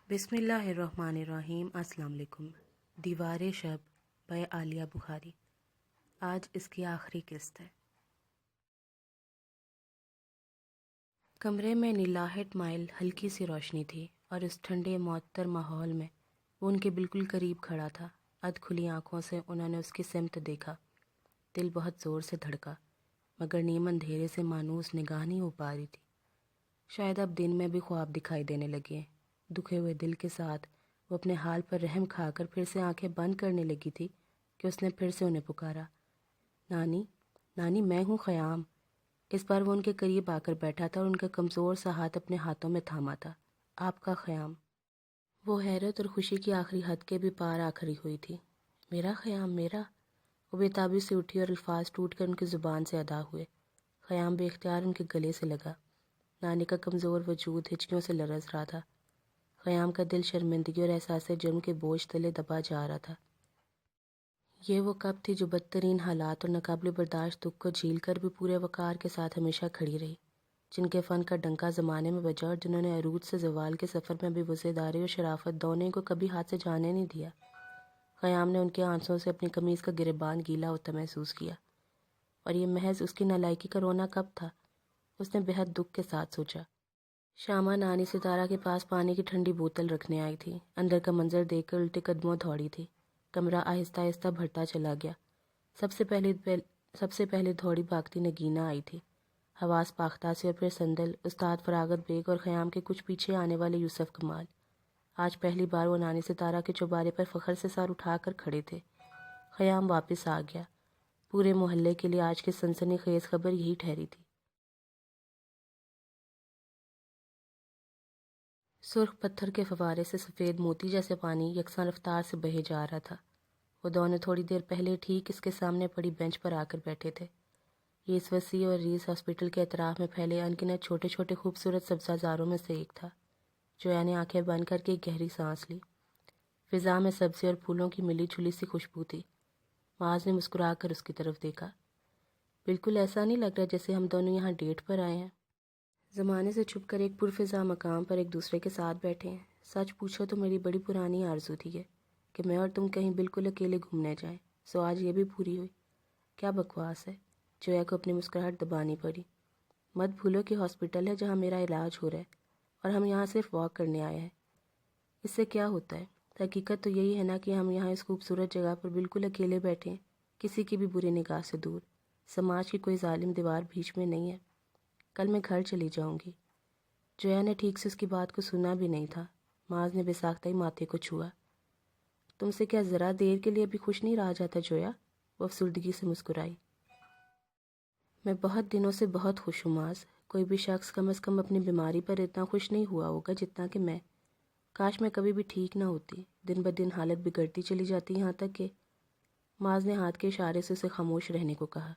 بسم اللہ الرحمن الرحیم۔ السلام علیکم۔ دیوار شب بائے عالیہ بخاری۔ آج اس کی آخری قسط ہے۔ کمرے میں نیلاہٹ مائل ہلکی سی روشنی تھی اور اس ٹھنڈے معطر ماحول میں وہ ان کے بالکل قریب کھڑا تھا۔ ادھ کھلی آنکھوں سے انہوں نے اس کی سمت دیکھا۔ دل بہت زور سے دھڑکا، مگر نیم اندھیرے سے مانوس نگاہ نہیں ہو پا رہی تھی۔ شاید اب دن میں بھی خواب دکھائی دینے لگے ہیں۔ دکھے ہوئے دل کے ساتھ وہ اپنے حال پر رحم کھا کر پھر سے آنکھیں بند کرنے لگی تھی کہ اس نے پھر سے انہیں پکارا، نانی، نانی، میں ہوں خیام۔ اس بار وہ ان کے قریب آ کر بیٹھا تھا اور ان کا کمزور سا ہاتھ اپنے ہاتھوں میں تھاما تھا۔ آپ کا خیام۔ وہ حیرت اور خوشی کی آخری حد کے بھی پار آ کھڑی ہوئی تھی۔ میرا خیام، میرا؟ وہ بے تابی سے اٹھی اور الفاظ ٹوٹ کر ان کی زبان سے ادا ہوئے۔ خیام بے اختیار ان کے گلے سے لگا۔ نانی کا کمزور وجود ہچکیوں سے لرز رہا تھا۔ خیام کا دل شرمندگی اور احساس جرم کے بوجھ تلے دبا جا رہا تھا۔ یہ وہ کب تھی جو بدترین حالات اور ناقابل برداشت دکھ کو جھیل کر بھی پورے وقار کے ساتھ ہمیشہ کھڑی رہی، جن کے فن کا ڈنکا زمانے میں بجا اور جنہوں نے عروج سے زوال کے سفر میں بھی وزیداری اور شرافت دونوں کو کبھی ہاتھ سے جانے نہیں دیا۔ خیام نے ان کے آنسوں سے اپنی قمیض کا گریبان گیلا ہوتا محسوس کیا، اور یہ محض اس کی نالائکی کا رونا کب تھا؟ اس نے بہت دکھ کے ساتھ سوچا۔ شامہ نانی ستارہ کے پاس پانی کی ٹھنڈی بوتل رکھنے آئی تھی۔ اندر کا منظر دیکھ کر الٹے قدموں دوڑی تھی۔ کمرہ آہستہ آہستہ بھرتا چلا گیا۔ سب سے پہلے دوڑی بھاگتی نگینہ آئی تھی۔ حواس پاختہ سے اور پھر سندل، استاد فراغت بیگ اور خیام کے کچھ پیچھے آنے والے یوسف کمال۔ آج پہلی بار وہ نانی ستارہ کے چوبارے پر فخر سے سر اٹھا کر کھڑے تھے۔ خیام واپس آ گیا۔ پورے محلے کے لیے آج کی سنسنی خیز خبر یہی ٹھہری تھی۔ سرخ پتھر کے فوارے سے سفید موتی جیسے پانی یکساں رفتار سے بہے جا رہا تھا۔ وہ دونوں تھوڑی دیر پہلے ٹھیک اس کے سامنے پڑی بینچ پر آ کر بیٹھے تھے۔ یہ اس وسیع اور ریز ہاسپٹل کے اطراف میں پھیلے انگنت چھوٹے چھوٹے خوبصورت سبزہ زاروں میں سے ایک تھا۔ جویا نے آنکھیں بند کر کے ایک گہری سانس لی۔ فضا میں سبزی اور پھولوں کی ملی جلی سی خوشبو تھی۔ معاذ نے مسکرا کر اس کی طرف دیکھا۔ بالکل ایسا نہیں لگ رہا جیسے ہم دونوں یہاں ڈیٹ پر آئے ہیں۔ زمانے سے چھپ کر ایک پرفضا مقام پر ایک دوسرے کے ساتھ بیٹھے ہیں۔ سچ پوچھو تو میری بڑی پرانی آرزو تھی یہ کہ میں اور تم کہیں بالکل اکیلے گھومنے جائیں، سو آج یہ بھی پوری ہوئی۔ کیا بکواس ہے۔ جویا کو اپنی مسکراہٹ دبانی پڑی۔ مت بھولو کہ ہاسپٹل ہے جہاں میرا علاج ہو رہا ہے، اور ہم یہاں صرف واک کرنے آئے ہیں۔ اس سے کیا ہوتا ہے؟ حقیقت تو یہی ہے نا کہ ہم یہاں اس خوبصورت جگہ پر بالکل اکیلے بیٹھے ہیں، کسی کی بھی بری نگاہ سے دور۔ سماج کی کوئی ظالم دیوار بیچ میں نہیں ہے۔ کل میں گھر چلی جاؤں گی۔ جویا نے ٹھیک سے اس کی بات کو سنا بھی نہیں تھا۔ معاذ نے بے ساختہ ہی ماتھے کو چھوا۔ تم سے کیا ذرا دیر کے لیے بھی خوش نہیں رہا جاتا جویا؟ وہ افسردگی سے مسکرائی۔ میں بہت دنوں سے بہت خوش ہوں معاذ۔ کوئی بھی شخص کم از کم اپنی بیماری پر اتنا خوش نہیں ہوا ہوگا جتنا کہ میں۔ کاش میں کبھی بھی ٹھیک نہ ہوتی۔ دن بدن حالت بگڑتی چلی جاتی یہاں تک کہ… معاذ نے ہاتھ کے اشارے سے اسے خاموش رہنے کو کہا۔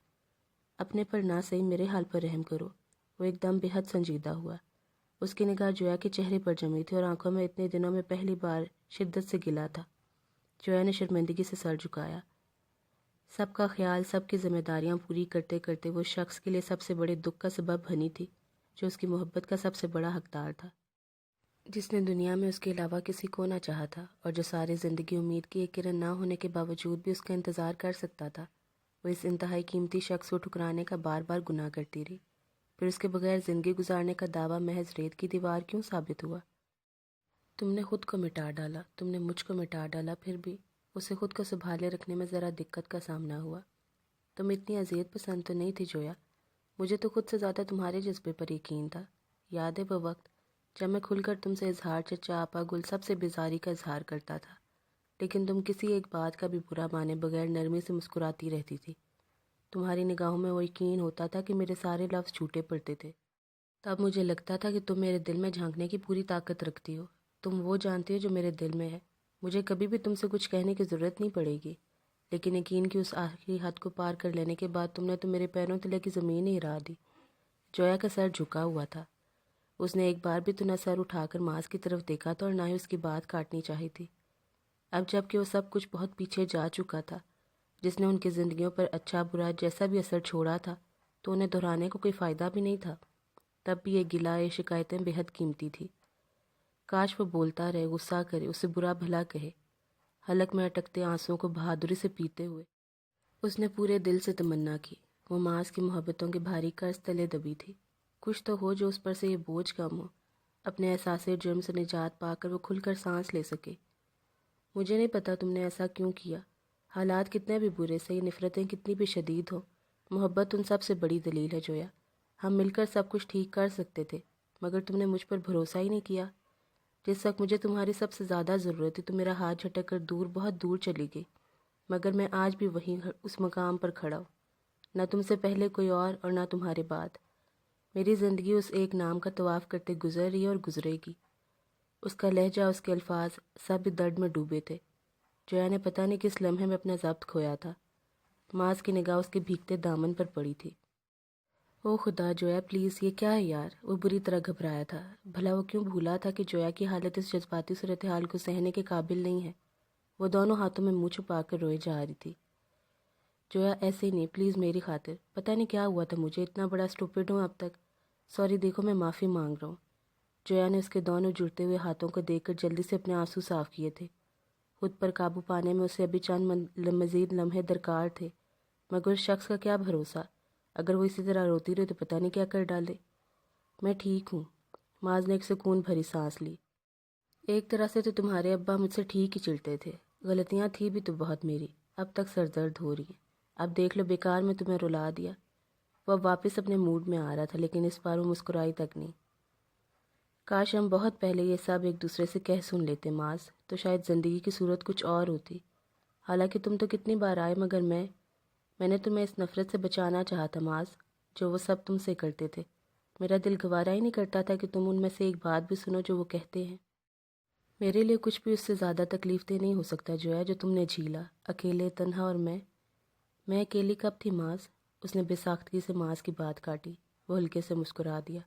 اپنے پر نہ صحیح میرے حال پر رحم کرو۔ وہ ایک دم بے حد سنجیدہ ہوا۔ اس کی نگاہ جویا کے چہرے پر جمی تھی اور آنکھوں میں اتنے دنوں میں پہلی بار شدت سے گلا تھا۔ جویا نے شرمندگی سے سر جھکایا۔ سب کا خیال، سب کی ذمہ داریاں پوری کرتے کرتے وہ شخص کے لیے سب سے بڑے دکھ کا سبب بنی تھی، جو اس کی محبت کا سب سے بڑا حقدار تھا، جس نے دنیا میں اس کے علاوہ کسی کو نہ چاہا تھا، اور جو ساری زندگی امید کی ایک کرن نہ ہونے کے باوجود بھی اس کا انتظار کر سکتا تھا۔ وہ اس انتہائی قیمتی شخص کو ٹھکرانے کا بار بار گناہ کرتی رہی۔ پھر اس کے بغیر زندگی گزارنے کا دعویٰ محض ریت کی دیوار کیوں ثابت ہوا؟ تم نے خود کو مٹا ڈالا، تم نے مجھ کو مٹا ڈالا، پھر بھی اسے خود کو سنبھالے رکھنے میں ذرا دقت کا سامنا ہوا۔ تم اتنی اذیت پسند تو نہیں تھی جویا۔ مجھے تو خود سے زیادہ تمہارے جذبے پر یقین تھا۔ یاد ہے وہ وقت جب میں کھل کر تم سے اظہار چچا آپا گل سب سے بیزاری کا اظہار کرتا تھا، لیکن تم کسی ایک بات کا بھی برا مانے بغیر نرمی سے مسکراتی رہتی تھی۔ تمہاری نگاہوں میں وہ یقین ہوتا تھا کہ میرے سارے لفظ جھوٹے پڑتے تھے۔ تب مجھے لگتا تھا کہ تم میرے دل میں جھانکنے کی پوری طاقت رکھتی ہو۔ تم وہ جانتی ہو جو میرے دل میں ہے۔ مجھے کبھی بھی تم سے کچھ کہنے کی ضرورت نہیں پڑے گی، لیکن یقین کی اس آخری حد کو پار کر لینے کے بعد تم نے تو میرے پیروں تلے کی زمین ہی ہرا دی۔ جویا کا سر جھکا ہوا تھا۔ اس نے ایک بار بھی تو نہ سر اٹھا کر معاذ کی طرف دیکھا تھا اور نہ ہی اس کی بات کاٹنی چاہی تھی۔ اب جب کہ وہ سب کچھ بہت پیچھے جا چکا تھا، جس نے ان کی زندگیوں پر اچھا برا جیسا بھی اثر چھوڑا تھا، تو انہیں دہرانے کو کوئی فائدہ بھی نہیں تھا۔ تب بھی یہ گلہ، یہ شکایتیں بے حد قیمتی تھی۔ کاش وہ بولتا رہے، غصہ کرے، اسے برا بھلا کہے۔ حلق میں اٹکتے آنسوؤں کو بہادری سے پیتے ہوئے اس نے پورے دل سے تمنا کی۔ وہ معاذ کی محبتوں کے بھاری قرض تلے دبی تھی۔ کچھ تو ہو جو اس پر سے یہ بوجھ کم ہو، اپنے احساس جرم سے نجات پا کر وہ کھل کر سانس لے سکے۔ مجھے نہیں پتا تم نے ایسا کیوں کیا، حالات کتنے بھی برے سے، یہ نفرتیں کتنی بھی شدید ہو، محبت ان سب سے بڑی دلیل ہے جویا۔ ہم مل کر سب کچھ ٹھیک کر سکتے تھے، مگر تم نے مجھ پر بھروسہ ہی نہیں کیا۔ جس وقت مجھے تمہاری سب سے زیادہ ضرورت تھی، تو میرا ہاتھ جھٹک کر دور، بہت دور چلی گئی۔ مگر میں آج بھی وہیں اس مقام پر کھڑا ہوں، نہ تم سے پہلے کوئی اور نہ تمہارے بعد۔ میری زندگی اس ایک نام کا طواف کرتے گزر رہی ہے اور گزرے گی۔ اس کا لہجہ، اس کے الفاظ سب درد میں ڈوبے تھے۔ جویا نے پتہ نہیں کس لمحے میں اپنا ضبط کھویا تھا۔ معاذ کی نگاہ اس کے بھیگتے دامن پر پڑی تھی۔ او خدا جویا پلیز، یہ کیا ہے یار؟ وہ بری طرح گھبرایا تھا۔ بھلا وہ کیوں بھولا تھا کہ جویا کی حالت اس جذباتی صورتحال کو سہنے کے قابل نہیں ہے؟ وہ دونوں ہاتھوں میں منہ چھپا کر روئے جا رہی تھی۔ جویا ایسے ہی نہیں، پلیز میری خاطر۔ پتہ نہیں کیا ہوا تھا مجھے، اتنا بڑا اسٹوپڈ ہوں اب تک۔ سوری، دیکھو میں معافی مانگ رہا ہوں۔ جویا نے اس کے دونوں جڑتے ہوئے ہاتھوں کو دیکھ کر جلدی سے اپنے آنسو صاف کیے تھے۔ خود پر قابو پانے میں اسے ابھی چند مزید لمحے درکار تھے، مگر اس شخص کا کیا بھروسہ، اگر وہ اسی طرح روتی رہے تو پتہ نہیں کیا کر ڈالے۔ میں ٹھیک ہوں۔ معاذ نے ایک سکون بھری سانس لی۔ ایک طرح سے تو تمہارے ابا مجھ سے ٹھیک ہی چلتے تھے، غلطیاں تھی بھی تو بہت میری، اب تک سر درد ہو رہی ہیں۔ اب دیکھ لو، بیکار میں تمہیں رلا دیا۔ وہ اب واپس اپنے موڈ میں آ رہا تھا، لیکن اس بار وہ مسکرائی تک نہیں۔ کاش ہم بہت پہلے یہ سب ایک دوسرے سے کہہ سن لیتے معاذ، تو شاید زندگی کی صورت کچھ اور ہوتی۔ حالانکہ تم تو کتنی بار آئے، مگر میں نے تمہیں اس نفرت سے بچانا چاہا تھا معاذ، جو وہ سب تم سے کرتے تھے۔ میرا دل گوارا ہی نہیں کرتا تھا کہ تم ان میں سے ایک بات بھی سنو جو وہ کہتے ہیں۔ میرے لیے کچھ بھی اس سے زیادہ تکلیف دہ نہیں ہو سکتا جویا، جو تم نے جھیلا، اکیلے، تنہا، اور میں اکیلی کب تھی معاذ؟ اس نے بے ساختگی سے معاذ کی بات کاٹی۔ وہ ہلکے سے مسکرا دیا۔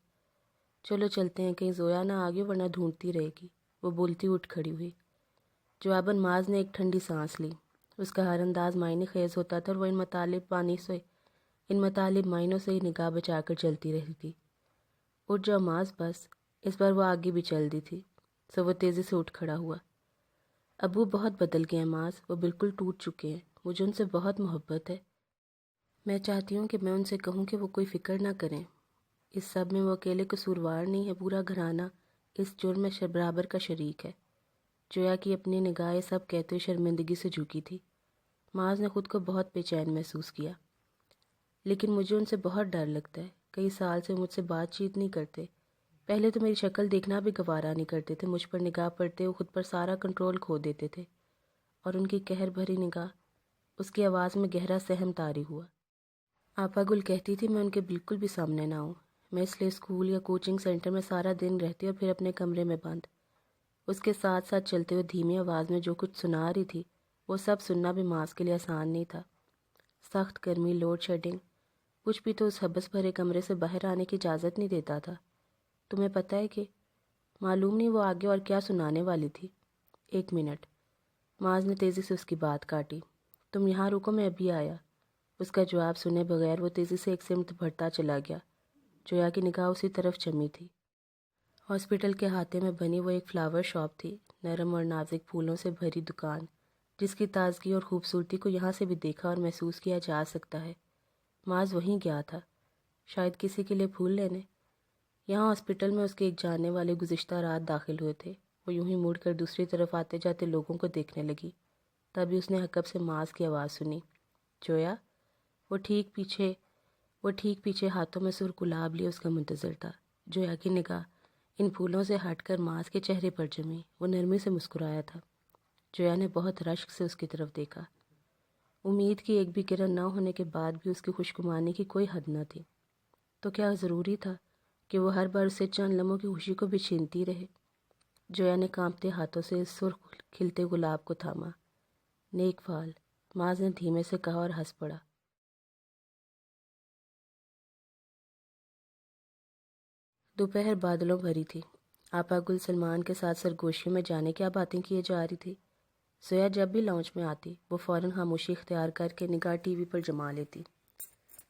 چلو چلتے ہیں، کہیں زویا نہ آگے ورنہ ڈھونڈتی رہے گی۔ وہ بولتی اٹھ کھڑی ہوئی۔ جواباً معاذ نے ایک ٹھنڈی سانس لی۔ اس کا ہر انداز معنی خیز ہوتا تھا، اور وہ ان مطالب معنوں سے ہی نگاہ بچا کر چلتی رہتی تھی۔ اٹھ جاؤ معاذ، بس۔ اس بار وہ آگے بھی چل دی تھی، سو وہ تیزی سے اٹھ کھڑا ہوا۔ ابو بہت بدل گئے ہیں معاذ، وہ بالکل ٹوٹ چکے ہیں، مجھے ان سے بہت محبت ہے۔ میں چاہتی ہوں کہ میں ان سے کہوں کہ وہ کوئی فکر نہ کریں، اس سب میں وہ اکیلے قصوروار نہیں ہے، پورا گھرانہ اس جرم میں برابر کا شریک ہے۔ جویا کی اپنی نگاہیں سب کہتے ہوئے شرمندگی سے جھکی تھی۔ معاذ نے خود کو بہت بے چین محسوس کیا۔ لیکن مجھے ان سے بہت ڈر لگتا ہے، کئی سال سے مجھ سے بات چیت نہیں کرتے۔ پہلے تو میری شکل دیکھنا بھی گوارا نہیں کرتے تھے، مجھ پر نگاہ پڑتے وہ خود پر سارا کنٹرول کھو دیتے تھے، اور ان کی قہر بھری نگاہ، اس کی آواز میں گہرا سہم طاری ہوا۔ آپا گل کہتی تھی میں ان کے بالکل بھی سامنے نہ ہوں، میں اس لیے اسکول یا کوچنگ سینٹر میں سارا دن رہتی اور پھر اپنے کمرے میں بند۔ اس کے ساتھ ساتھ چلتے ہوئے دھیمی آواز میں جو کچھ سنا رہی تھی، وہ سب سننا بھی معاذ کے لیے آسان نہیں تھا۔ سخت گرمی، لوڈ شیڈنگ، کچھ بھی تو اس حبس بھرے کمرے سے باہر آنے کی اجازت نہیں دیتا تھا۔ تمہیں پتہ ہے کہ معلوم نہیں وہ آگے اور کیا سنانے والی تھی۔ ایک منٹ، معاذ نے تیزی سے اس کی بات کاٹی۔ تم یہاں رکو، میں ابھی آیا۔ اس کا جواب سنے بغیر وہ تیزی سے ایک سمت بڑھتا چلا گیا۔ جویا کی نگاہ اسی طرف چمی تھی۔ ہاسپٹل کے احاطے میں بنی وہ ایک فلاور شاپ تھی، نرم اور نازک پھولوں سے بھری دکان، جس کی تازگی اور خوبصورتی کو یہاں سے بھی دیکھا اور محسوس کیا جا سکتا ہے۔ معاذ وہیں گیا تھا، شاید کسی کے لیے پھول لینے۔ یہاں ہاسپٹل میں اس کے ایک جاننے والے گزشتہ رات داخل ہوئے تھے۔ وہ یوں ہی مڑ کر دوسری طرف آتے جاتے لوگوں کو دیکھنے لگی۔ تبھی اس نے حقب سے معاذ کی آواز سنی، جویا۔ وہ ٹھیک پیچھے ہاتھوں میں سرخ گلاب لیے اس کا منتظر تھا۔ جویا کی نگاہ ان پھولوں سے ہٹ کر معاذ کے چہرے پر جمی۔ وہ نرمی سے مسکرایا تھا۔ جویا نے بہت رشک سے اس کی طرف دیکھا۔ امید کی ایک بھی کرن نہ ہونے کے بعد بھی اس کی خوشگمانی کی کوئی حد نہ تھی۔ تو کیا ضروری تھا کہ وہ ہر بار اسے چند لمحوں کی خوشی کو بھی چھینتی رہے؟ جویا نے کانپتے ہاتھوں سے اس سرخ کھلتے گلاب کو تھاما۔ نیک فال، معاذ نے دھیمے سے کہا اور ہنس پڑا۔ دوپہر بادلوں بھری تھی۔ آپا گل سلمان کے ساتھ سرگوشیوں میں جانے کیا باتیں کیے جا رہی تھی۔ زویا جب بھی لاؤنج میں آتی، وہ فوراً خاموشی اختیار کر کے نگاہ ٹی وی پر جما لیتی۔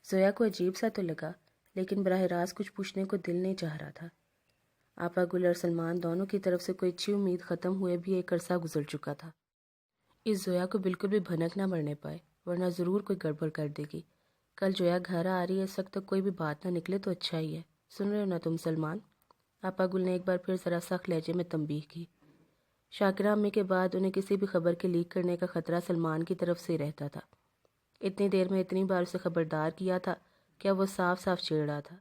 زویا کو عجیب سا تو لگا، لیکن براہ راست کچھ پوچھنے کو دل نہیں چاہ رہا تھا۔ آپا گل اور سلمان دونوں کی طرف سے کوئی اچھی امید ختم ہوئے بھی ایک عرصہ گزر چکا تھا۔ اس زویا کو بالکل بھی بھنک نہ مرنے پائے، ورنہ ضرور کوئی گڑبڑ کر دے گی۔ کل جویا گھر آ رہی ہے، اس وقت تک کوئی بھی بات نہ نکلے تو اچھا ہی ہے۔ سن رہے ہو نا تم سلمان؟ آپا گل نے ایک بار پھر ذرا سخت لہجے میں تنبیہ کی۔ شاکرہ امی کے بعد انہیں کسی بھی خبر کے لیک کرنے کا خطرہ سلمان کی طرف سے رہتا تھا۔ اتنی دیر میں اتنی بار اسے خبردار کیا تھا کہ اب وہ صاف صاف چڑ رہا تھا۔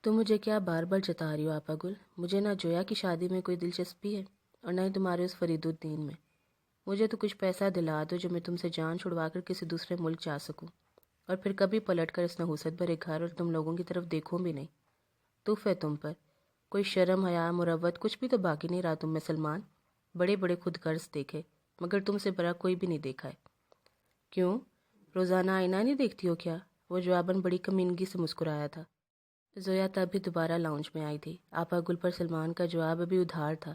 تم مجھے کیا بار بار جتا رہی ہو آپا گل؟ مجھے نہ جویا کی شادی میں کوئی دلچسپی ہے اور نہ ہی تمہارے اس فرید الدین میں۔ مجھے تو کچھ پیسہ دلا دو جو میں تم سے جان چھڑوا کر کسی دوسرے ملک جا سکوں، اور پھر کبھی پلٹ کر اس نحوست بھرے گھر اور تم لوگوں کی طرف دیکھوں بھی نہیں۔ تف ہے تم پر، کوئی شرم حیا مروت کچھ بھی تو باقی نہیں رہا تم میں سلمان۔ بڑے بڑے خود غرض دیکھے، مگر تم سے بڑا کوئی بھی نہیں دیکھا ہے۔ کیوں؟ روزانہ آئینہ نہیں دیکھتی ہو کیا؟ وہ جواباً بڑی کمینگی سے مسکرایا تھا۔ زویا تب بھی دوبارہ لاؤنج میں آئی تھی۔ آپا گل پر سلمان کا جواب ابھی ادھار تھا،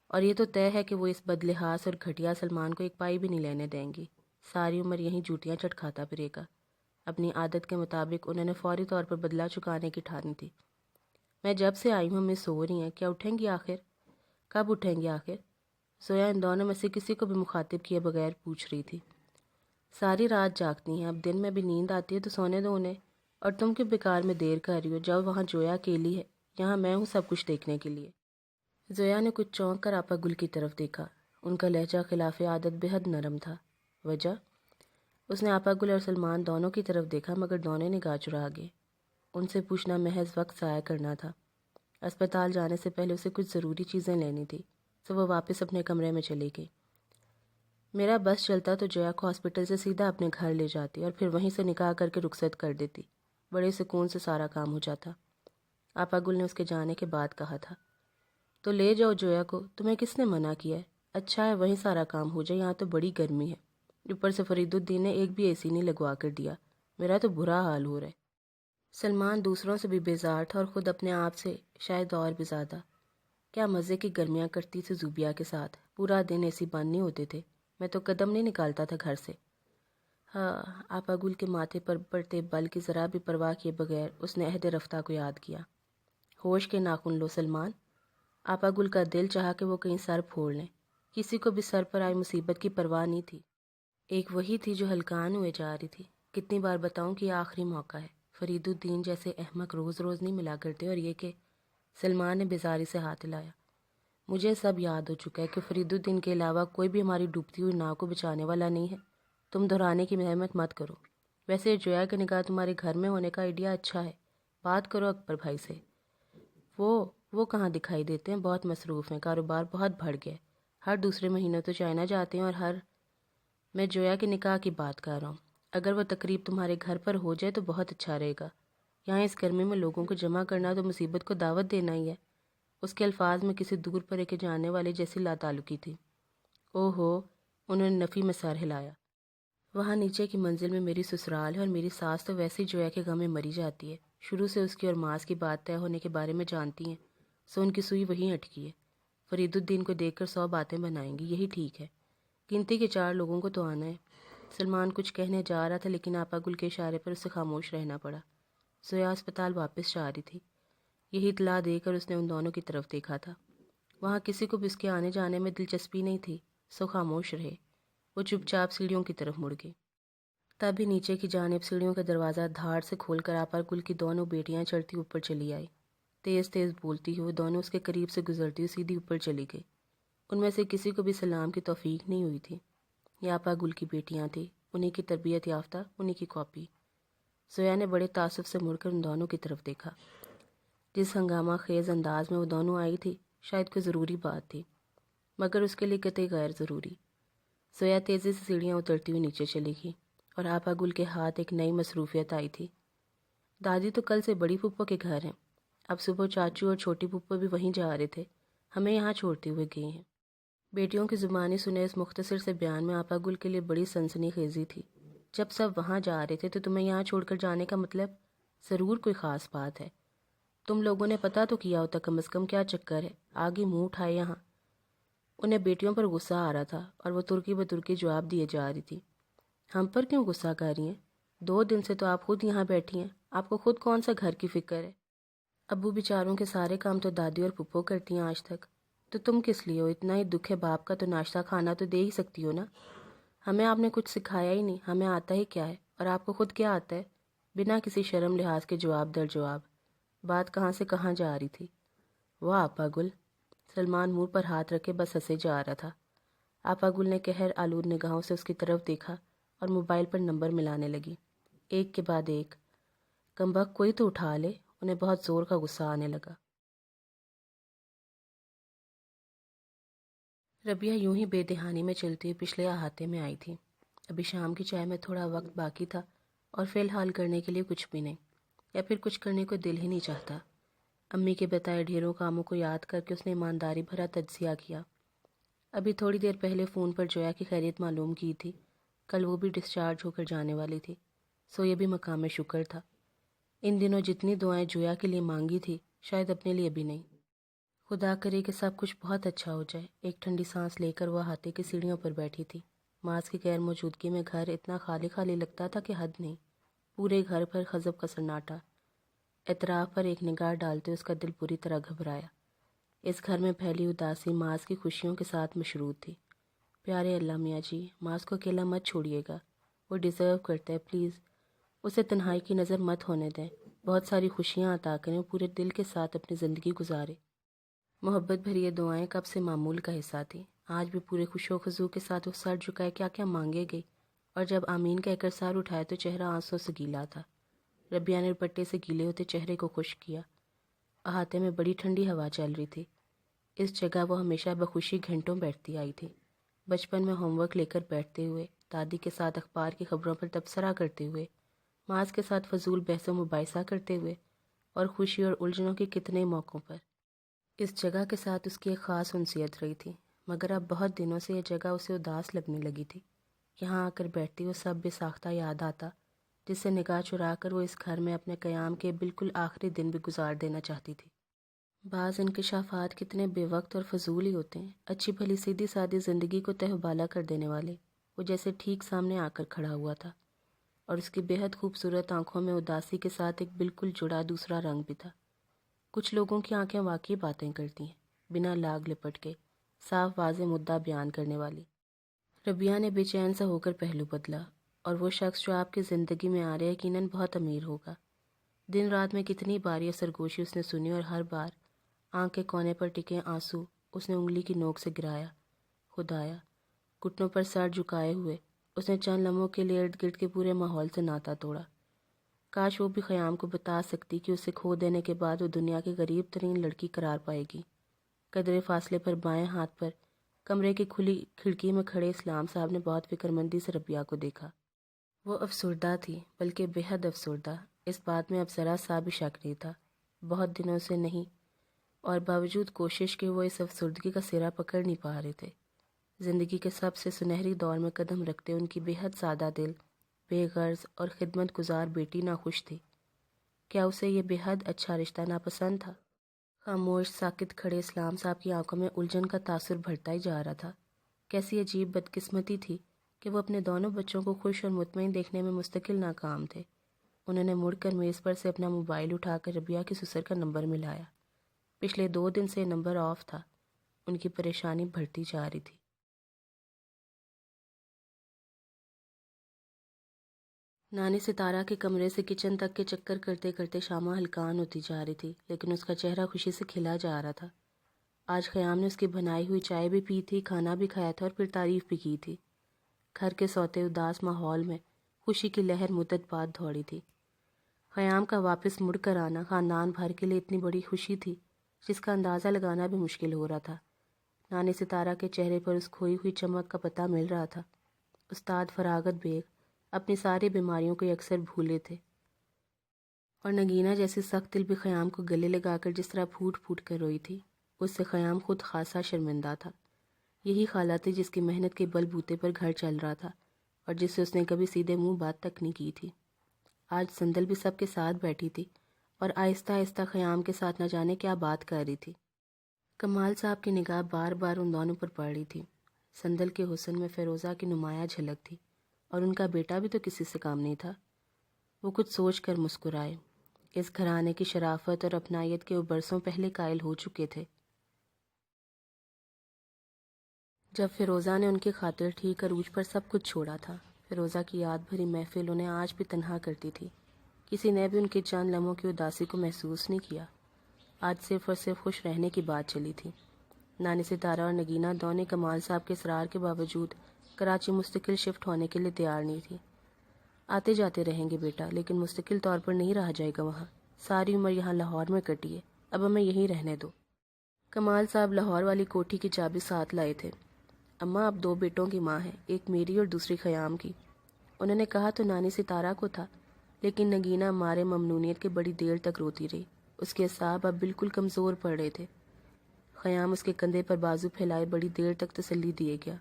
اور یہ تو طے ہے کہ وہ اس بدلحاظ اور گھٹیا سلمان کو ایک پائی بھی نہیں لینے دیں گی۔ ساری عمر یہیں جوتیاں چٹ کھاتا پھرے گا۔ اپنی عادت کے مطابق انہوں نے فوری طور پر بدلہ چکانے کی ٹھانی تھی۔ میں جب سے آئی ہوں امی سو رہی ہیں، کیا اٹھیں گی آخر؟ کب اٹھیں گی آخر؟ زویا ان دونوں میں سے کسی کو بھی مخاطب کیے بغیر پوچھ رہی تھی۔ ساری رات جاگتی ہیں، اب دن میں بھی نیند آتی ہے تو سونے دو انہیں، اور تم کیوں بیکار میں دیر کر رہی ہو جب وہاں جویا اکیلی ہے؟ یہاں میں ہوں سب کچھ دیکھنے کے لیے۔ زویا نے کچھ چونک کر آپا گل کی طرف دیکھا۔ ان کا لہجہ خلاف عادت بے حد نرم تھا۔ وجہ؟ اس نے آپا گل اور سلمان دونوں کی طرف دیکھا، مگر دونوں نگاہ چرا گئے۔ ان سے پوچھنا محض وقت ضائع کرنا تھا۔ اسپتال جانے سے پہلے اسے کچھ ضروری چیزیں لینی تھی، تو وہ واپس اپنے کمرے میں چلی گئی۔ میرا بس چلتا تو جویا کو ہاسپٹل سے سیدھا اپنے گھر لے جاتی اور پھر وہیں سے نکاح کر کے رخصت کر دیتی۔ بڑے سکون سے سارا کام ہو جاتا۔ آپا گل نے اس کے جانے کے بعد کہا تھا۔ تو لے جاؤ جویا کو، تمہیں کس نے منع کیا ہے؟ اچھا ہے وہیں سارا کام ہو جائے، یہاں تو بڑی گرمی ہے۔ اوپر سے فرید الدین نے ایک بھی اے سی نہیں لگوا کر دیا، میرا تو برا حال ہو رہا ہے۔ سلمان دوسروں سے بھی بیزار تھا اور خود اپنے آپ سے شاید اور بھی زیادہ۔ کیا مزے کی گرمیاں کرتی تھی زوبیا کے ساتھ، پورا دن اے سی بند نہیں ہوتے تھے، میں تو قدم نہیں نکالتا تھا گھر سے۔ ہاں، آپا گل کے ماتھے پر پڑتے بل کی ذرا بھی پرواہ کیے بغیر اس نے عہد رفتہ کو یاد کیا۔ ہوش کے ناخن لو سلمان۔ آپا گل کا دل چاہا کہ وہ کہیں سر پھوڑ لیں، کسی کو بھی سر پر آئی مصیبت کی پرواہ نہیں تھی۔ ایک وہی تھی جو ہلکان ہوئے جا رہی تھی۔ کتنی بار بتاؤں کہ یہ آخری موقع ہے، فرید الدین جیسے احمق روز روز نہیں ملا کرتے، اور یہ کہ سلمان نے بیزاری سے ہاتھ ہلایا۔ مجھے سب یاد ہو چکا ہے کہ فرید الدین کے علاوہ کوئی بھی ہماری ڈوبتی ہوئی ناؤ کو بچانے والا نہیں ہے۔ تم دہرانے کی زحمت مت کرو۔ ویسے جویا کے نکاح تمہارے گھر میں ہونے کا آئیڈیا اچھا ہے، بات کرو اکبر بھائی سے۔ وہ کہاں دکھائی دیتے ہیں، بہت مصروف ہیں، کاروبار بہت بڑھ گیا ہے، ہر دوسرے مہینے تو چائنا جاتے ہیں، اور میں جویا کے نکاح کی بات کر رہا ہوں۔ اگر وہ تقریب تمہارے گھر پر ہو جائے تو بہت اچھا رہے گا۔ یہاں اس گرمی میں لوگوں کو جمع کرنا تو مصیبت کو دعوت دینا ہی ہے۔ اس کے الفاظ میں کسی دور پر ایک جانے والے جیسی لاتعلقی تھی۔ او ہو، انہوں نے نفی میں سر ہلایا۔ وہاں نیچے کی منزل میں میری سسرال ہے، اور میری ساس تو ویسے ہی جویا کے غم میں مری جاتی ہے، شروع سے اس کی اور ماس کی بات طے ہونے کے بارے میں جانتی ہیں، سو ان کی سوئی وہیں اٹکی ہے۔ فرید الدین کو دیکھ کر 100 باتیں بنائیں گی، یہی ٹھیک ہے۔ گنتی کے 4 لوگوں کو تو آنا ہے۔ سلمان کچھ کہنے جا رہا تھا، لیکن آپا گل کے اشارے پر اسے خاموش رہنا پڑا۔ زویا اسپتال واپس جا رہی تھی، یہی اطلاع دے کر اس نے ان دونوں کی طرف دیکھا تھا۔ وہاں کسی کو بھی اس کے آنے جانے میں دلچسپی نہیں تھی، سو خاموش رہے۔ وہ چپ چاپ سیڑھیوں کی طرف مڑ گئی۔ تبھی نیچے کی جانب سیڑھیوں کا دروازہ دھاڑ سے کھول کر آپا گل کی دونوں بیٹیاں چڑھتی اوپر چلی آئی۔ تیز تیز بولتی ہوئے دونوں اس کے قریب سے گزرتی ہوئی سیدھی اوپر چلی گئی۔ ان میں سے کسی کو بھی سلام کی توفیق نہیں ہوئی تھی۔ یہ آپا گل کی بیٹیاں تھیں، انہی کی تربیت یافتہ، انہی کی کاپی۔ زویا نے بڑے تعصب سے مڑ کر ان دونوں کی طرف دیکھا۔ جس ہنگامہ خیز انداز میں وہ دونوں آئی تھی، شاید کوئی ضروری بات تھی، مگر اس کے لیے قطعی غیر ضروری۔ زویا تیزی سے سیڑھیاں اترتی ہوئی نیچے چلی گئی، اور آپا گل کے ہاتھ ایک نئی مصروفیت آئی تھی۔ دادی تو کل سے بڑی پھپھو کے گھر ہیں، اب صبح چاچو اور چھوٹی پھپھو بھی وہیں جا رہے تھے، ہمیں یہاں چھوڑتے ہوئے گئے ہیں۔ بیٹیوں کی زبانی سنے اس مختصر سے بیان میں آپا گل کے لیے بڑی سنسنی خیزی تھی۔ جب سب وہاں جا رہے تھے تو تمہیں یہاں چھوڑ کر جانے کا مطلب؟ ضرور کوئی خاص بات ہے، تم لوگوں نے پتہ تو کیا ہوتا کم از کم کیا چکر ہے، آگے منہ اٹھائے یہاں۔ انہیں بیٹیوں پر غصہ آ رہا تھا، اور وہ ترکی بترکی جواب دیے جا رہی تھی۔ ہم پر کیوں غصہ کر رہی ہیں؟ 2 دن سے تو آپ خود یہاں بیٹھی ہیں، آپ کو خود کون سا گھر کی فکر ہے؟ ابو بیچاروں کے سارے کام تو دادی اور پھپھو کرتی ہیں آج تک، تو تم کس لیے ہو؟ اتنا ہی دکھ ہے باپ کا تو ناشتہ کھانا تو دے ہی سکتی ہو نا۔ ہمیں آپ نے کچھ سکھایا ہی نہیں، ہمیں آتا ہی کیا ہے، اور آپ کو خود کیا آتا ہے؟ بنا کسی شرم لحاظ کے جواب در جواب۔ بات کہاں سے کہاں جا رہی تھی؟ واہ آپا گل! سلمان منہ پر ہاتھ رکھے بس ہنسے جا رہا تھا۔ آپا گل نے قہر آلود نگاہوں سے اس کی طرف دیکھا اور موبائل پر نمبر ملانے لگی، ایک کے بعد ایک۔ کمبخت کوئی تو اٹھا لے، انہیں بہت زور کا غصہ آنے لگا۔ ربیہ یوں ہی بے دہانی میں چلتی ہوئی پچھلے احاطے میں آئی تھی۔ ابھی شام کی چائے میں تھوڑا وقت باقی تھا اور فی الحال کرنے کے لیے کچھ بھی نہیں، یا پھر کچھ کرنے کو دل ہی نہیں چاہتا۔ امی کے بتائے ڈھیروں کاموں کو یاد کر کے اس نے ایمانداری بھرا تجزیہ کیا۔ ابھی تھوڑی دیر پہلے فون پر جویا کی خیریت معلوم کی تھی، کل وہ بھی ڈسچارج ہو کر جانے والی تھی، سو یہ بھی مقام شکر تھا۔ ان دنوں جتنی دعائیں جویا کے لیے مانگی تھی شاید اپنے لیے بھی نہیں۔ خدا کرے کہ سب کچھ بہت اچھا ہو جائے۔ ایک ٹھنڈی سانس لے کر وہ احاطے کی سیڑھیوں پر بیٹھی تھی۔ ماس کی غیر موجودگی میں گھر اتنا خالی خالی لگتا تھا کہ حد نہیں۔ پورے گھر پر خزب کا سناٹا۔ اطراف پر ایک نگاہ ڈالتے اس کا دل پوری طرح گھبرایا۔ اس گھر میں پھیلی اداسی ماس کی خوشیوں کے ساتھ مشروط تھی۔ پیارے اللہ میاں جی، ماس کو اکیلا مت چھوڑیے گا، وہ ڈیزرو کرتا ہے، پلیز اسے تنہائی کی نظر مت ہونے دیں، بہت ساری خوشیاں عطا کریں، پورے دل کے ساتھ اپنی زندگی گزارے۔ محبت بھری یہ دعائیں کب سے معمول کا حصہ تھی۔ آج بھی پورے خوش و خضوع کے ساتھ وہ سر جھکائے کیا کیا مانگے گئی، اور جب آمین کہہ کر سر اٹھائے تو چہرہ آنسوں سے گیلا تھا۔ ربیہ نے دوپٹے سے گیلے ہوتے چہرے کو خشک کیا۔ احاطے میں بڑی ٹھنڈی ہوا چل رہی تھی۔ اس جگہ وہ ہمیشہ بخوشی گھنٹوں بیٹھتی آئی تھی، بچپن میں ہوم ورک لے کر بیٹھتے ہوئے، دادی کے ساتھ اخبار کی خبروں پر تبصرہ کرتے ہوئے، ماس کے ساتھ فضول بحث و مباحثہ کرتے ہوئے، اور خوشی اور الجھنوں کے کتنے موقعوں پر۔ اس جگہ کے ساتھ اس کی ایک خاص انسیت رہی تھی، مگر اب بہت دنوں سے یہ جگہ اسے اداس لگنے لگی تھی۔ یہاں آ کر بیٹھتی وہ سب بے ساختہ یاد آتا، جس سے نگاہ چرا کر وہ اس گھر میں اپنے قیام کے بالکل آخری دن بھی گزار دینا چاہتی تھی۔ بعض انکشافات کتنے بے وقت اور فضول ہی ہوتے ہیں، اچھی بھلی سیدھی سادی زندگی کو تہہ و بالا کر دینے والے۔ وہ جیسے ٹھیک سامنے آ کر کھڑا ہوا تھا، اور اس کی بے حد خوبصورت آنکھوں میں اداسی کے ساتھ ایک بالکل جڑا دوسرا رنگ بھی تھا۔ کچھ لوگوں کی آنکھیں واقعی باتیں کرتی ہیں، بنا لاگ لپٹ کے، صاف واضح مدعا بیان کرنے والی۔ ربیہ نے بے چین سا ہو کر پہلو بدلا، اور وہ شخص جو آپ کی زندگی میں آ رہا ہے یقیناً بہت امیر ہوگا۔ دن رات میں کتنی بار یہ سرگوشی اس نے سنی، اور ہر بار آنکھ کے کونے پر ٹکے آنسو اس نے انگلی کی نوک سے گرایا۔ خدایا! گھٹنوں پر سر جھکائے ہوئے اس نے چند لمحوں کے لیے ارد گرد کے پورے ماحول سے ناتا توڑا۔ کاش وہ بھی خیام کو بتا سکتی کہ اسے کھو دینے کے بعد وہ دنیا کی غریب ترین لڑکی قرار پائے گی۔ قدرے فاصلے پر بائیں ہاتھ پر کمرے کی کھلی کھڑکی میں کھڑے اسلام صاحب نے بہت فکرمندی سے ربیہ کو دیکھا۔ وہ افسردہ تھی، بلکہ بے حد افسردہ، اس بات میں اب ذرا سا بھی شک نہیں تھا۔ بہت دنوں سے نہیں، اور باوجود کوشش کے وہ اس افسردگی کا سرا پکڑ نہیں پا رہے تھے۔ زندگی کے سب سے سنہری دور میں قدم رکھتے ان کی بے حد سادہ دل، بے غرض اور خدمت گزار بیٹی ناخوش تھی۔ کیا اسے یہ بے حد اچھا رشتہ ناپسند تھا؟ خاموش ساکت کھڑے اسلام صاحب کی آنکھوں میں الجھن کا تاثر بڑھتا ہی جا رہا تھا۔ کیسی عجیب بدقسمتی تھی کہ وہ اپنے دونوں بچوں کو خوش اور مطمئن دیکھنے میں مستقل ناکام تھے۔ انہوں نے مڑ کر میز پر سے اپنا موبائل اٹھا کر ربیہ کی سسر کا نمبر ملایا۔ پچھلے 2 دن سے یہ نمبر آف تھا۔ ان کی پریشانی بڑھتی جا رہی تھی۔ نانی ستارہ کے کمرے سے کچن تک کے چکر کرتے کرتے شامہ ہلکان ہوتی جا رہی تھی، لیکن اس کا چہرہ خوشی سے کھلا جا رہا تھا۔ آج خیام نے اس کی بنائی ہوئی چائے بھی پی تھی، کھانا بھی کھایا تھا، اور پھر تعریف بھی کی تھی۔ گھر کے سوتے اداس ماحول میں خوشی کی لہر مدت بعد دوڑی تھی۔ خیام کا واپس مڑ کر آنا خاندان بھر کے لیے اتنی بڑی خوشی تھی جس کا اندازہ لگانا بھی مشکل ہو رہا تھا۔ نانی ستارہ کے چہرے پر اس کھوئی ہوئی چمک کا پتہ مل رہا تھا۔ استاد فراغت بیگ اپنی ساری بیماریوں کو اکثر بھولے تھے، اور نگینہ جیسی سخت دل بھی خیام کو گلے لگا کر جس طرح پھوٹ پھوٹ کر روئی تھی، اس سے خیام خود خاصا شرمندہ تھا۔ یہی خالہ تھی جس کی محنت کے بل بوتے پر گھر چل رہا تھا، اور جس سے اس نے کبھی سیدھے منہ بات تک نہیں کی تھی۔ آج سندل بھی سب کے ساتھ بیٹھی تھی، اور آہستہ آہستہ خیام کے ساتھ نہ جانے کیا بات کر رہی تھی۔ کمال صاحب کی نگاہ بار بار ان دونوں پر پڑ رہی تھی۔ سندل کے حسن میں فیروزہ کی نمایاں جھلک تھی، اور ان کا بیٹا بھی تو کسی سے کام نہیں تھا۔ وہ کچھ سوچ کر مسکرائے۔ اس گھرانے کی شرافت اور اپنائیت کے وہ برسوں پہلے قائل ہو چکے تھے۔ جب فیروزہ نے ان کی خاطر ٹھیک عروج پر سب کچھ چھوڑا تھا، فیروزہ کی یاد بھری محفل انہیں آج بھی تنہا کرتی تھی۔ کسی نے بھی ان کے چند لمحوں کی اداسی کو محسوس نہیں کیا۔ آج صرف اور صرف خوش رہنے کی بات چلی تھی۔ نانی ستارہ اور نگینہ دونوں کمال صاحب کے اصرار کے باوجود کراچی مستقل شفٹ ہونے کے لیے تیار نہیں تھی۔ آتے جاتے رہیں گے بیٹا، لیکن مستقل طور پر نہیں رہا جائے گا وہاں۔ ساری عمر یہاں لاہور میں کٹی ہے، اب ہمیں یہیں رہنے دو۔ کمال صاحب لاہور والی کوٹھی کی چابی ساتھ لائے تھے۔ اماں اب 2 بیٹوں کی ماں ہے، ایک میری اور دوسری خیام کی۔ انہوں نے کہا تو نانی ستارہ کو تھا، لیکن نگینہ مارے ممنونیت کے بڑی دیر تک روتی رہی۔ اس کے اعصاب اب بالکل کمزور پڑ رہے تھے۔ خیام اس کے کندھے پر بازو پھیلائے بڑی دیر تک تسلی دیے گیا۔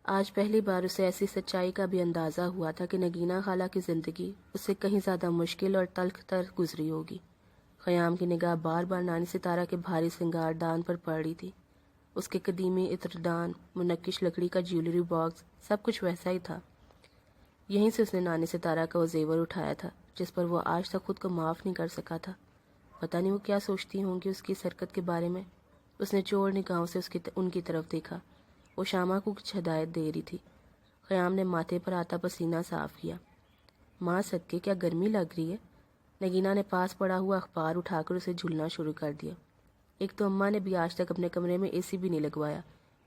آج پہلی بار اسے ایسی سچائی کا بھی اندازہ ہوا تھا کہ نگینہ خالہ کی زندگی اس سے کہیں زیادہ مشکل اور تلخ تر گزری ہوگی۔ خیام کی نگاہ بار بار نانی ستارہ کے بھاری سنگار دان پر پڑ رہی تھی۔ اس کے قدیمی عطردان، منقش لکڑی کا جیولری باکس، سب کچھ ویسا ہی تھا۔ یہیں سے اس نے نانی ستارہ کا وہ زیور اٹھایا تھا جس پر وہ آج تک خود کو معاف نہیں کر سکا تھا۔ پتہ نہیں وہ کیا سوچتی ہوں گی اس کی اس حرکت کے بارے میں۔ اس نے چور نگاہوں سے ان کی طرف دیکھا۔ وہ شامہ کو کچھ ہدایت دے رہی تھی۔ خیام نے ماتھے پر آتا پسینہ صاف کیا۔ ماں صدقے کیا گرمی لگ رہی ہے؟ نگینہ نے پاس پڑا ہوا اخبار اٹھا کر اسے جھلنا شروع کر دیا۔ ایک تو اماں نے بھی آج تک اپنے کمرے میں اے سی بھی نہیں لگوایا،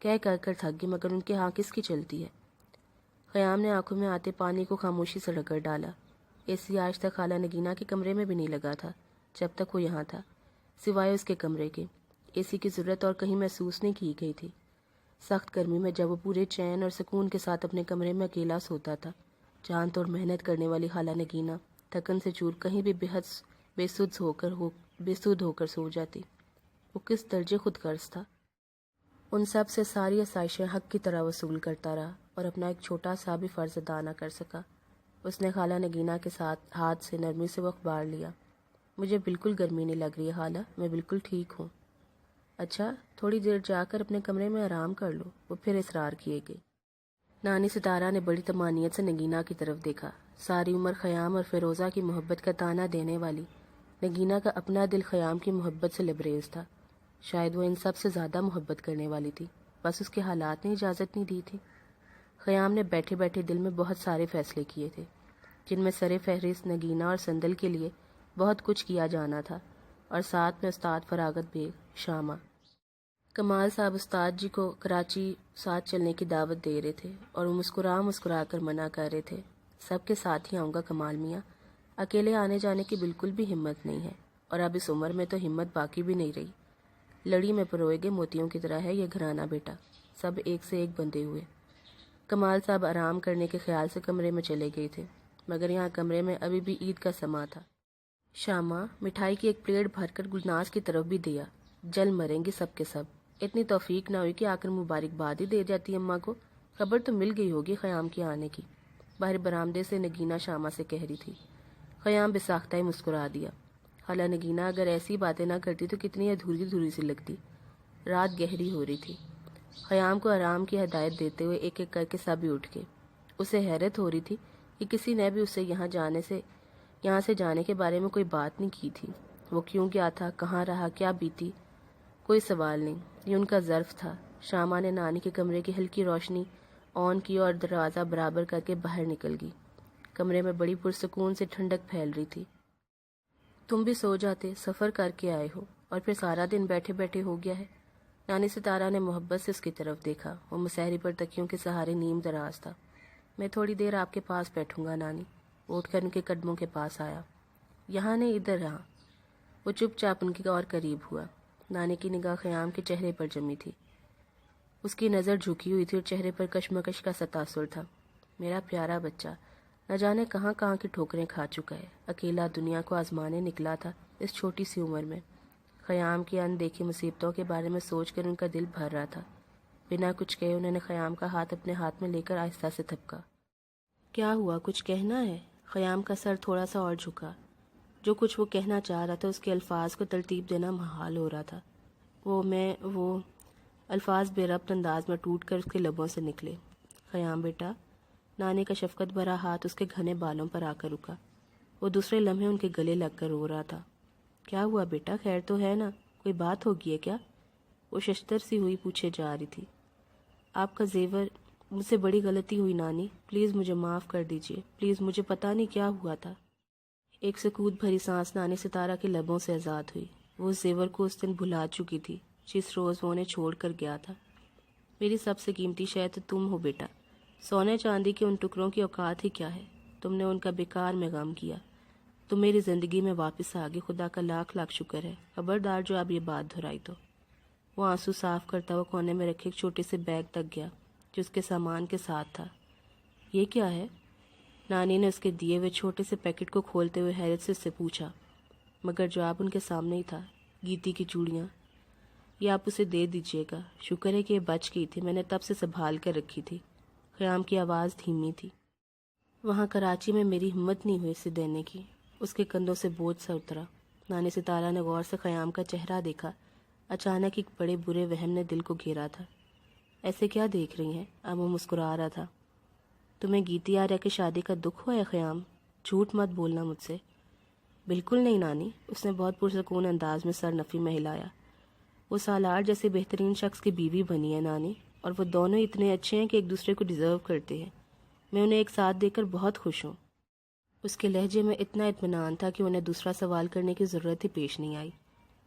کہہ کر تھک گئی، مگر ان کے ہاں کس کی چلتی ہے؟ خیام نے آنکھوں میں آتے پانی کو خاموشی سے رگڑ ڈالا۔ اے سی آج تک خالہ نگینہ کے کمرے میں بھی نہیں لگا تھا جب تک وہ یہاں تھا، سوائے اس کے کمرے کے۔ اے سی کی ضرورت اور کہیں محسوس نہیں کی گئی تھی۔ سخت گرمی میں جب وہ پورے چین اور سکون کے ساتھ اپنے کمرے میں اکیلا سوتا تھا، جان توڑ محنت کرنے والی خالہ نگینہ تھکن سے چور کہیں بھی بے سود ہو کر سو جاتی۔ وہ کس درجے خود غرض تھا۔ ان سب سے ساری آسائشیں حق کی طرح وصول کرتا رہا اور اپنا ایک چھوٹا سا بھی فرض ادا نہ کر سکا۔ اس نے خالہ نگینہ کے ساتھ ہاتھ سے نرمی سے وہ اخبار لیا۔ مجھے بالکل گرمی نہیں لگ رہی ہے خالہ، میں بالکل ٹھیک ہوں۔ اچھا، تھوڑی دیر جا کر اپنے کمرے میں آرام کر لو، وہ پھر اصرار کیے گئی۔ نانی ستارہ نے بڑی طمانینت سے نگینہ کی طرف دیکھا۔ ساری عمر خیام اور فیروزہ کی محبت کا تانا دینے والی نگینہ کا اپنا دل خیام کی محبت سے لبریز تھا۔ شاید وہ ان سب سے زیادہ محبت کرنے والی تھی، بس اس کے حالات نے اجازت نہیں دی تھی۔ خیام نے بیٹھے بیٹھے دل میں بہت سارے فیصلے کیے تھے، جن میں سر فہرست نگینہ اور سندل کے لیے بہت کچھ کیا جانا تھا، اور ساتھ میں استاد فراغت بیگ، شامہ، کمال صاحب استاد جی کو کراچی ساتھ چلنے کی دعوت دے رہے تھے، اور وہ مسکرا کر منع کر رہے تھے۔ سب کے ساتھ ہی آؤں گا کمال میاں، اکیلے آنے جانے کی بالکل بھی ہمت نہیں ہے، اور اب اس عمر میں تو ہمت باقی بھی نہیں رہی۔ لڑی میں پروئے گے موتیوں کی طرح ہے یہ گھرانہ بیٹا، سب ایک سے ایک بندے ہوئے۔ کمال صاحب آرام کرنے کے خیال سے کمرے میں چلے گئے تھے، مگر یہاں کمرے میں ابھی بھی عید کا سما تھا۔ شامہ مٹھائی کی ایک پلیٹ بھر کر گلناز کی طرف بھی دیا۔ جل مریں گے سب کے سب، اتنی توفیق نہ ہوئی کہ آ کر مبارکباد ہی دے جاتی اماں کو۔ خبر تو مل گئی ہوگی خیام کے آنے کی، باہر برآمدے سے نگینہ شامہ سے کہہ رہی تھی۔ خیام بساختہ ہی مسکرا دیا۔ خالہ نگینہ اگر ایسی باتیں نہ کرتی تو کتنی ادھوری سی لگتی۔ رات گہری ہو رہی تھی۔ خیام کو آرام کی ہدایت دیتے ہوئے ایک ایک کر کے سب ہی اٹھ گئے۔ اسے حیرت ہو رہی تھی کہ کسی نے بھی اسے یہاں سے جانے کے بارے میں کوئی بات نہیں کی تھی۔ وہ کیوں گیا تھا، کہاں رہا، کیا بیتی، کوئی سوال نہیں، یہ ان کا ظرف تھا۔ شامہ نے نانی کے کمرے کی ہلکی روشنی آن کی اور دروازہ برابر کر کے باہر نکل گئی۔ کمرے میں بڑی پرسکون سے ٹھنڈک پھیل رہی تھی۔ تم بھی سو جاتے، سفر کر کے آئے ہو، اور پھر سارا دن بیٹھے بیٹھے ہو گیا ہے۔ نانی ستارہ نے محبت سے اس کی طرف دیکھا۔ وہ مسہری پر تکیوں کے سہارے نیم دراز تھا۔ میں تھوڑی دیر آپ کے پاس بیٹھوں گا نانی۔ وہ اٹھ کر ان کے قدموں کے پاس آیا۔ یہاں نہیں، ادھر رہا۔ وہ چپ چاپ ان کے اور قریب ہوا۔ نانی کی نگاہ خیام کے چہرے پر جمی تھی۔ اس کی نظر جھکی ہوئی تھی اور چہرے پر کشمکش کا سا تاثر تھا۔ میرا پیارا بچہ نہ جانے کہاں کہاں کی ٹھوکریں کھا چکا ہے، اکیلا دنیا کو آزمانے نکلا تھا اس چھوٹی سی عمر میں۔ خیام کی اندیکھی مصیبتوں کے بارے میں سوچ کر ان کا دل بھر رہا تھا۔ بنا کچھ کہے انہوں نے خیام کا ہاتھ اپنے ہاتھ میں لے کر آہستہ سے تھپکا۔ کیا ہوا، کچھ کہنا ہے؟ خیام کا سر تھوڑا سا اور جھکا۔ جو کچھ وہ کہنا چاہ رہا تھا اس کے الفاظ کو ترتیب دینا محال ہو رہا تھا۔ وہ الفاظ بے ربط انداز میں ٹوٹ کر اس کے لبوں سے نکلے۔ خیام بیٹا، نانی کا شفقت بھرا ہاتھ اس کے گھنے بالوں پر آ کر رکا۔ وہ دوسرے لمحے ان کے گلے لگ کر رو رہا تھا۔ کیا ہوا بیٹا، خیر تو ہے نا؟ کوئی بات ہوگی ہے کیا؟ وہ ششتر سی ہوئی پوچھے جا رہی تھی۔ آپ کا زیور، مجھ سے بڑی غلطی ہوئی نانی، پلیز مجھے معاف کر دیجیے، پلیز، مجھے پتہ نہیں کیا ہوا تھا۔ ایک سکوت بھری سانس نانی ستارہ کے لبوں سے آزاد ہوئی۔ وہ اس زیور کو اس دن بھلا چکی تھی جس روز وہ انہیں چھوڑ کر گیا تھا۔ میری سب سے قیمتی شے تو تم ہو بیٹا، سونے چاندی کے ان ٹکڑوں کی اوقات ہی کیا ہے، تم نے ان کا بیکار میں غم کیا، تم میری زندگی میں واپس آگے، خدا کا لاکھ لاکھ شکر ہے، خبردار جو اب یہ بات دہرائی تو۔ وہ آنسو صاف کرتا ہوا کونے میں رکھے ایک چھوٹے سے بیگ تک گیا جو اس کے سامان کے ساتھ تھا۔ یہ کیا ہے؟ نانی نے اس کے دیے ہوئے چھوٹے سے پیکٹ کو کھولتے ہوئے حیرت سے اس سے پوچھا، مگر جواب ان کے سامنے ہی تھا۔ گیتی کی چوڑیاں۔ یہ آپ اسے دے دیجیے گا، شکر ہے کہ یہ بچ گئی تھی، میں نے تب سے سنبھال کر رکھی تھی۔ خیام کی آواز دھیمی تھی۔ وہاں کراچی میں میری ہمت نہیں ہوئی اسے دینے کی۔ اس کے کندھوں سے بوجھ سا اترا۔ نانی ستارہ نے غور سے خیام کا چہرہ دیکھا۔ اچانک ایک بڑے برے وہم نے دل کو گھیرا تھا۔ ایسے کیا دیکھ رہی ہیں؟ اب وہ مسکرا رہا تھا۔ تمہیں گیتی آریہ کی شادی کا دکھ ہوا ہے خیام؟ جھوٹ مت بولنا مجھ سے۔ بالکل نہیں نانی، اس نے بہت پرسکون انداز میں سر نفی میں ہلایا۔ وہ سالار جیسے بہترین شخص کی بیوی بنی ہے نانی، اور وہ دونوں اتنے اچھے ہیں کہ ایک دوسرے کو ڈیزرو کرتے ہیں۔ میں انہیں ایک ساتھ دیکھ کر بہت خوش ہوں۔ اس کے لہجے میں اتنا اطمینان تھا کہ انہیں دوسرا سوال کرنے کی ضرورت ہی پیش نہیں آئی۔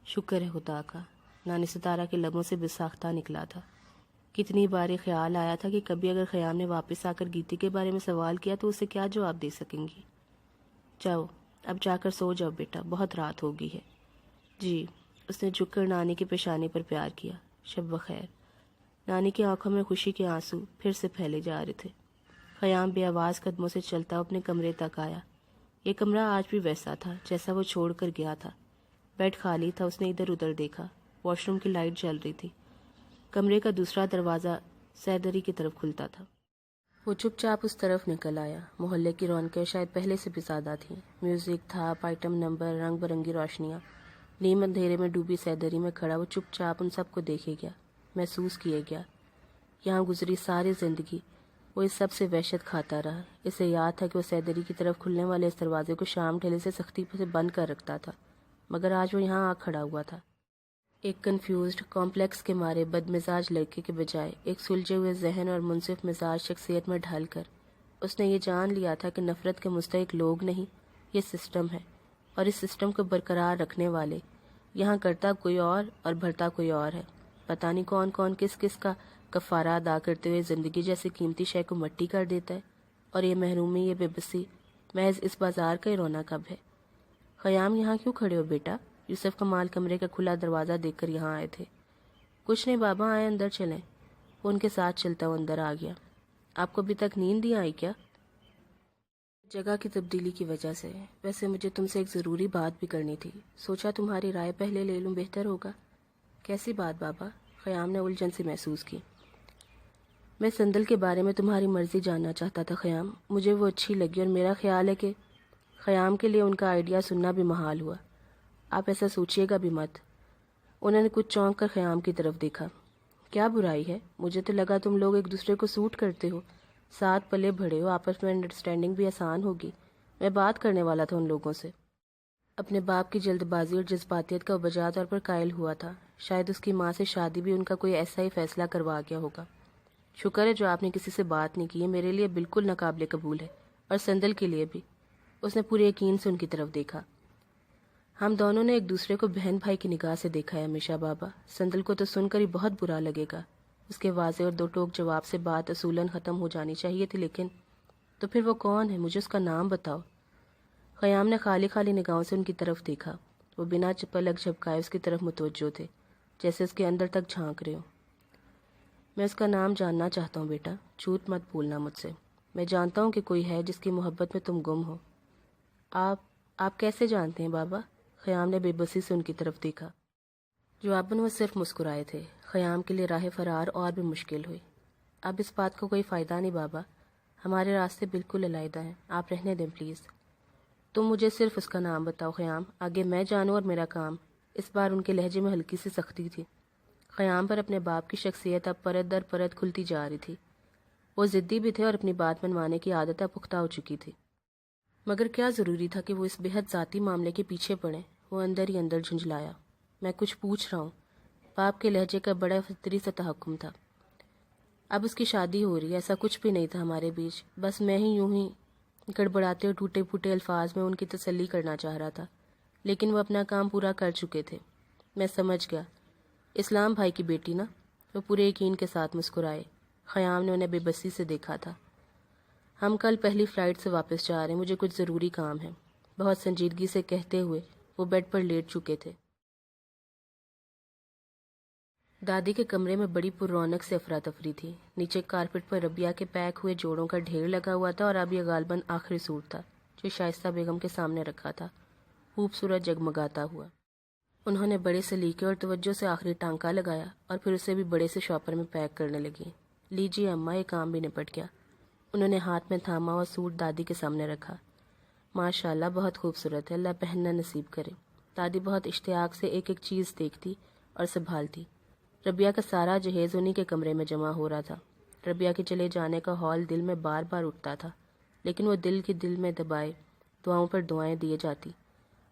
شکر ہے خدا کا، نانی ستارہ کے لبوں سے بساختہ نکلا تھا۔ کتنی بار یہ خیال آیا تھا کہ کبھی اگر خیام نے واپس آ کر گیتی کے بارے میں سوال کیا تو اسے کیا جواب دے سکیں گی۔ جاؤ، اب جا کر سو جاؤ بیٹا، بہت رات ہو گئی ہے۔ جی، اس نے جھک کر نانی کی پیشانی پر پیار کیا۔ شب بخیر۔ نانی کی آنکھوں میں خوشی کے آنسو پھر سے پھیلے جا رہے تھے۔ خیام بے آواز قدموں سے چلتا اپنے کمرے تک آیا۔ یہ کمرہ آج بھی ویسا تھا جیسا وہ چھوڑ کر گیا تھا۔ بیڈ خالی تھا۔ اس نے ادھر ادھر دیکھا۔ واش روم کی لائٹ جل رہی تھی۔ کمرے کا دوسرا دروازہ سیدری کی طرف کھلتا تھا۔ وہ چپ چاپ اس طرف نکل آیا۔ محلے کی رونقیں شاید پہلے سے بھی زیادہ تھیں۔ میوزک تھا، آئٹم نمبر، رنگ برنگی روشنیاں۔ نیم اندھیرے میں ڈوبی سیدری میں کھڑا وہ چپ چاپ ان سب کو دیکھے گیا، محسوس کیے گیا۔ یہاں گزری ساری زندگی وہ اس سب سے وحشت کھاتا رہا۔ اسے یاد تھا کہ وہ سیدری کی طرف کھلنے والے اس دروازے کو شام ڈھلے سے سختی سے بند کر رکھتا تھا، مگر آج وہ یہاں آ کھڑا ہوا تھا۔ ایک کنفیوزڈ، کمپلیکس کے مارے بد مزاج لڑکے کے بجائے ایک سلجھے ہوئے ذہن اور منصف مزاج شخصیت میں ڈھل کر اس نے یہ جان لیا تھا کہ نفرت کے مستحق لوگ نہیں، یہ سسٹم ہے، اور اس سسٹم کو برقرار رکھنے والے یہاں کرتا کوئی اور بھرتا کوئی اور ہے۔ پتہ نہیں کون کون کس کس کا کفارہ ادا کرتے ہوئے زندگی جیسی قیمتی شے کو مٹی کر دیتا ہے، اور یہ محرومی، یہ بے بسی محض اس بازار کا ہی رونا کب ہے۔ خیام، یہاں کیوں کھڑے ہو بیٹا؟ یوسف کمال کمرے کا کھلا دروازہ دیکھ کر یہاں آئے تھے۔ کچھ نہیں بابا، آئے اندر چلیں۔ وہ ان کے ساتھ چلتا ہوا اندر آ گیا۔ آپ کو ابھی تک نیند نہیں آئی کیا؟ جگہ کی تبدیلی کی وجہ سے۔ ویسے مجھے تم سے ایک ضروری بات بھی کرنی تھی، سوچا تمہاری رائے پہلے لے لوں، بہتر ہوگا۔ کیسی بات بابا؟ خیام نے الجھن سی محسوس کی۔ میں سندل کے بارے میں تمہاری مرضی جاننا چاہتا تھا خیام، مجھے وہ اچھی لگی، اور میرا خیال ہے کہ خیام کے لیے ان کا آئیڈیا سننا بھی محال ہوا۔ آپ ایسا سوچیے گا بھی مت۔ انہوں نے کچھ چونک کر خیام کی طرف دیکھا۔ کیا برائی ہے؟ مجھے تو لگا تم لوگ ایک دوسرے کو سوٹ کرتے ہو، ساتھ پلے بڑھے ہو، آپس میں انڈرسٹینڈنگ بھی آسان ہوگی۔ میں بات کرنے والا تھا ان لوگوں سے۔ اپنے باپ کی جلد بازی اور جذباتیت کا بجا طور پر قائل ہوا تھا۔ شاید اس کی ماں سے شادی بھی ان کا کوئی ایسا ہی فیصلہ کروا گیا ہوگا۔ شکر ہے جو آپ نے کسی سے بات نہیں کی، میرے لیے بالکل ناقابل قبول ہے، اور سندل کے لیے بھی۔ اس نے پورے یقین سے ان کی طرف دیکھا۔ ہم دونوں نے ایک دوسرے کو بہن بھائی کی نگاہ سے دیکھا ہے ہمیشہ بابا۔ سندل کو تو سن کر ہی بہت برا لگے گا۔ اس کے واضح اور دو ٹوک جواب سے بات اصولاً ختم ہو جانی چاہیے تھی، لیکن تو پھر وہ کون ہے؟ مجھے اس کا نام بتاؤ۔ خیام نے خالی خالی نگاہوں سے ان کی طرف دیکھا۔ وہ بنا پلک جھپکائے اس کی طرف متوجہ تھے، جیسے اس کے اندر تک جھانک رہے ہوں۔ میں اس کا نام جاننا چاہتا ہوں بیٹا، جھوٹ مت بولنا مجھ سے۔ میں جانتا ہوں کہ کوئی ہے جس کی محبت میں تم گم ہو۔ آپ کیسے جانتے ہیں بابا؟ خیام نے بے بسی سے ان کی طرف دیکھا۔ جواباً وہ صرف مسکرائے تھے۔ خیام کے لیے راہ فرار اور بھی مشکل ہوئی۔ اب اس بات کو کوئی فائدہ نہیں بابا، ہمارے راستے بالکل علیحدہ ہیں، آپ رہنے دیں پلیز۔ تم مجھے صرف اس کا نام بتاؤ خیام، آگے میں جانوں اور میرا کام۔ اس بار ان کے لہجے میں ہلکی سی سختی تھی۔ خیام پر اپنے باپ کی شخصیت اب پرت در پرت کھلتی جا رہی تھی۔ وہ ضدی بھی تھے اور اپنی بات منوانے کی عادت اب پختہ ہو چکی تھی۔ مگر کیا ضروری تھا کہ وہ اس بہت ذاتی معاملے کے پیچھے پڑیں؟ وہ اندر ہی اندر جھنجھلایا۔ میں کچھ پوچھ رہا ہوں۔ باپ کے لہجے کا بڑا فطری سا تحکم تھا۔ اب اس کی شادی ہو رہی ہے، ایسا کچھ بھی نہیں تھا ہمارے بیچ، بس میں ہی یوں ہی گڑبڑاتے اور ٹوٹے پھوٹے الفاظ میں ان کی تسلی کرنا چاہ رہا تھا، لیکن وہ اپنا کام پورا کر چکے تھے۔ میں سمجھ گیا۔ اسلام بھائی کی بیٹی نا؟ وہ پورے یقین کے ساتھ مسکرائے۔ خیام نے انہیں بے بسی سے دیکھا تھا۔ ہم کل پہلی فلائٹ سے واپس جا رہے ہیں، مجھے کچھ ضروری کام ہے، بہت سنجیدگی سے کہتے ہوئے وہ بیڈ پر لیٹ چکے تھے۔ دادی کے کمرے میں بڑی پر رونق سے افراتفری تھی۔ نیچے کارپٹ پر ربیہ کے پیک ہوئے جوڑوں کا ڈھیر لگا ہوا تھا، اور اب یہ غالباً آخری سوٹ تھا جو شائستہ بیگم کے سامنے رکھا تھا، خوبصورت جگمگاتا ہوا۔ انہوں نے بڑے سلیقے اور توجہ سے آخری ٹانکا لگایا اور پھر اسے بھی بڑے سے شاپر میں پیک کرنے لگی۔ لیجیے اماں، یہ کام بھی نپٹ گیا۔ انہوں نے ہاتھ میں تھاما اور سوٹ دادی کے سامنے رکھا۔ ماشاءاللہ بہت خوبصورت ہے، اللہ پہننا نصیب کرے۔ دادی بہت اشتیاق سے ایک ایک چیز دیکھتی اور سنبھالتی۔ ربیہ کا سارا جہیز انہی کے کمرے میں جمع ہو رہا تھا۔ ربیہ کے چلے جانے کا ہول دل میں بار بار اٹھتا تھا، لیکن وہ دل کی دل میں دبائے دعاؤں پر دعائیں دیے جاتی۔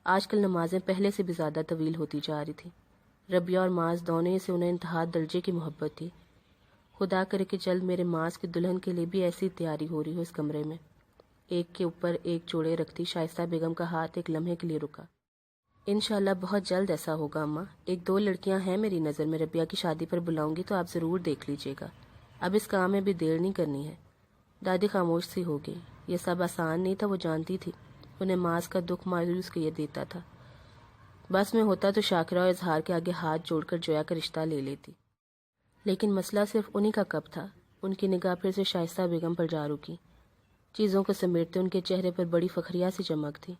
آج کل نمازیں پہلے سے بھی زیادہ طویل ہوتی جا رہی تھیں۔ ربیہ اور معاذ دونوں سے انہیں انتہا درجے کی محبت تھی۔ خدا کرے کہ جلد میرے معاذ کی دلہن کے لیے بھی ایسی تیاری ہو رہی ہو اس کمرے میں۔ ایک کے اوپر ایک جوڑے رکھتی شائستہ بیگم کا ہاتھ ایک لمحے کے لیے رکا۔ انشاءاللہ بہت جلد ایسا ہوگا اماں۔ ایک دو لڑکیاں ہیں میری نظر میں، ربیہ کی شادی پر بلاؤں گی تو آپ ضرور دیکھ لیجیے گا۔ اب اس کام میں بھی دیر نہیں کرنی ہے۔ دادی خاموش سی ہو گئی۔ یہ سب آسان نہیں تھا، وہ جانتی تھی۔ انہیں معاذ کا دکھ مایوس کیے دیتا تھا۔ بس میں ہوتا تو شاکرہ اور اظہار کے آگے ہاتھ جوڑ کر جویا کا رشتہ لے لیتی، لیکن مسئلہ صرف انہی کا کب تھا۔ ان کی نگاہ پھر سے شائستہ بیگم پر جا رکی۔ چیزوں کو سمیٹتے ان کے چہرے پر بڑی فخریہ سی چمک تھی۔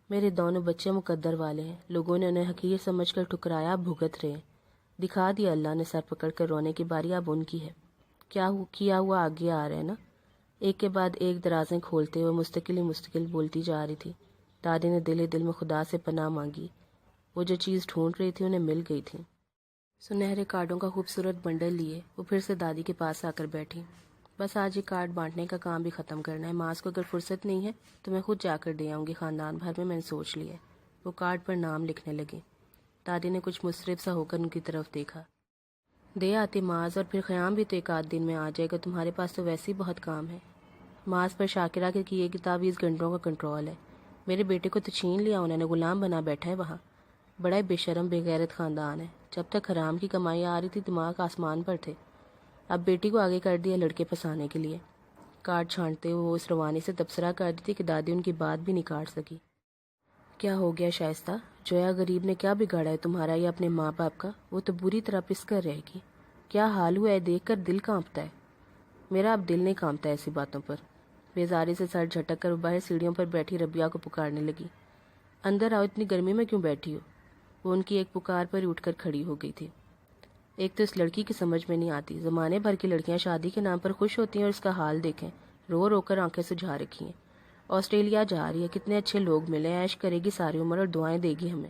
میرے دونوں بچے مقدر والے ہیں، لوگوں نے انہیں حقیر سمجھ کر ٹھکرایا، اب بھگت رہے ہیں۔ دکھا دیا اللہ نے، سر پکڑ کر رونے کی باری اب ان کی ہے۔ کیا ہوا آگے آ رہے ہیں نا؟ ایک کے بعد ایک درازیں کھولتے ہوئے مستقل بولتی جا رہی تھی۔ دادی نے دل ہی دل میں خدا سے پناہ مانگی۔ وہ جو چیز ڈھونڈ رہی تھی انہیں مل گئی تھی۔ سنہرے کارڈوں کا خوبصورت بنڈل لیے وہ پھر سے دادی کے پاس آ کر بیٹھی۔ بس آج یہ کارڈ بانٹنے کا کام بھی ختم کرنا ہے۔ معاذ کو اگر فرصت نہیں ہے تو میں خود جا کر دے آؤں گی، خاندان بھر میں نے سوچ لیا ہے۔ وہ کارڈ پر نام لکھنے لگے۔ دادی نے کچھ مصرف سا ہو کر ان کی طرف دیکھا۔ دے آتے معاذ، اور پھر خیام بھی تو ایک آدھ دن میں آ جائے گا، تمہارے پاس تو ویسے ہی بہت کام ہے۔ معاذ پر شاکرہ کے کیے کتاب 20 گھنٹوں کا کنٹرول ہے۔ میرے بیٹے کو تو چھین لیا انہوں نے، غلام بنا بیٹھا ہے وہاں۔ بڑا ہی بے شرم بے غیرت خاندان ہے۔ جب تک حرام کی کمائی آ رہی تھی دماغ آسمان پر تھے، اب بیٹی کو آگے کر دیا لڑکے پھنسانے کے لیے۔ کارڈ چھانٹتے ہوئے وہ اس روانی سے تبصرہ کر دی تھی کہ دادی ان کی بات بھی نہیں کاٹ سکی۔ کیا ہو گیا شائستہ؟ جویا غریب نے کیا بگاڑا ہے تمہارا یا اپنے ماں باپ کا؟ وہ تو بری طرح پس کر رہے گی۔ کیا حال ہوا ہے؟ دیکھ کر دل کانپتا ہے۔ میرا اب دل نہیں کانپتا ایسی باتوں پر۔ بیزاری سے سر جھٹک کر وہ باہر سیڑھیوں پر بیٹھی ربیہ کو پکارنے لگی۔ اندر آؤ، اتنی گرمی میں کیوں بیٹھی ہو؟ وہ ان کی ایک پکار پر ہی اٹھ کر کھڑی ہو گئی تھی۔ ایک تو اس لڑکی کی سمجھ میں نہیں آتی، زمانے بھر کی لڑکیاں شادی کے نام پر خوش ہوتی ہیں اور اس کا حال دیکھیں، رو رو کر آنکھیں سجھا رکھی ہیں۔ آسٹریلیا جا رہی ہے، کتنے اچھے لوگ ملے، عیش کرے گی ساری عمر اور دعائیں دے گی ہمیں۔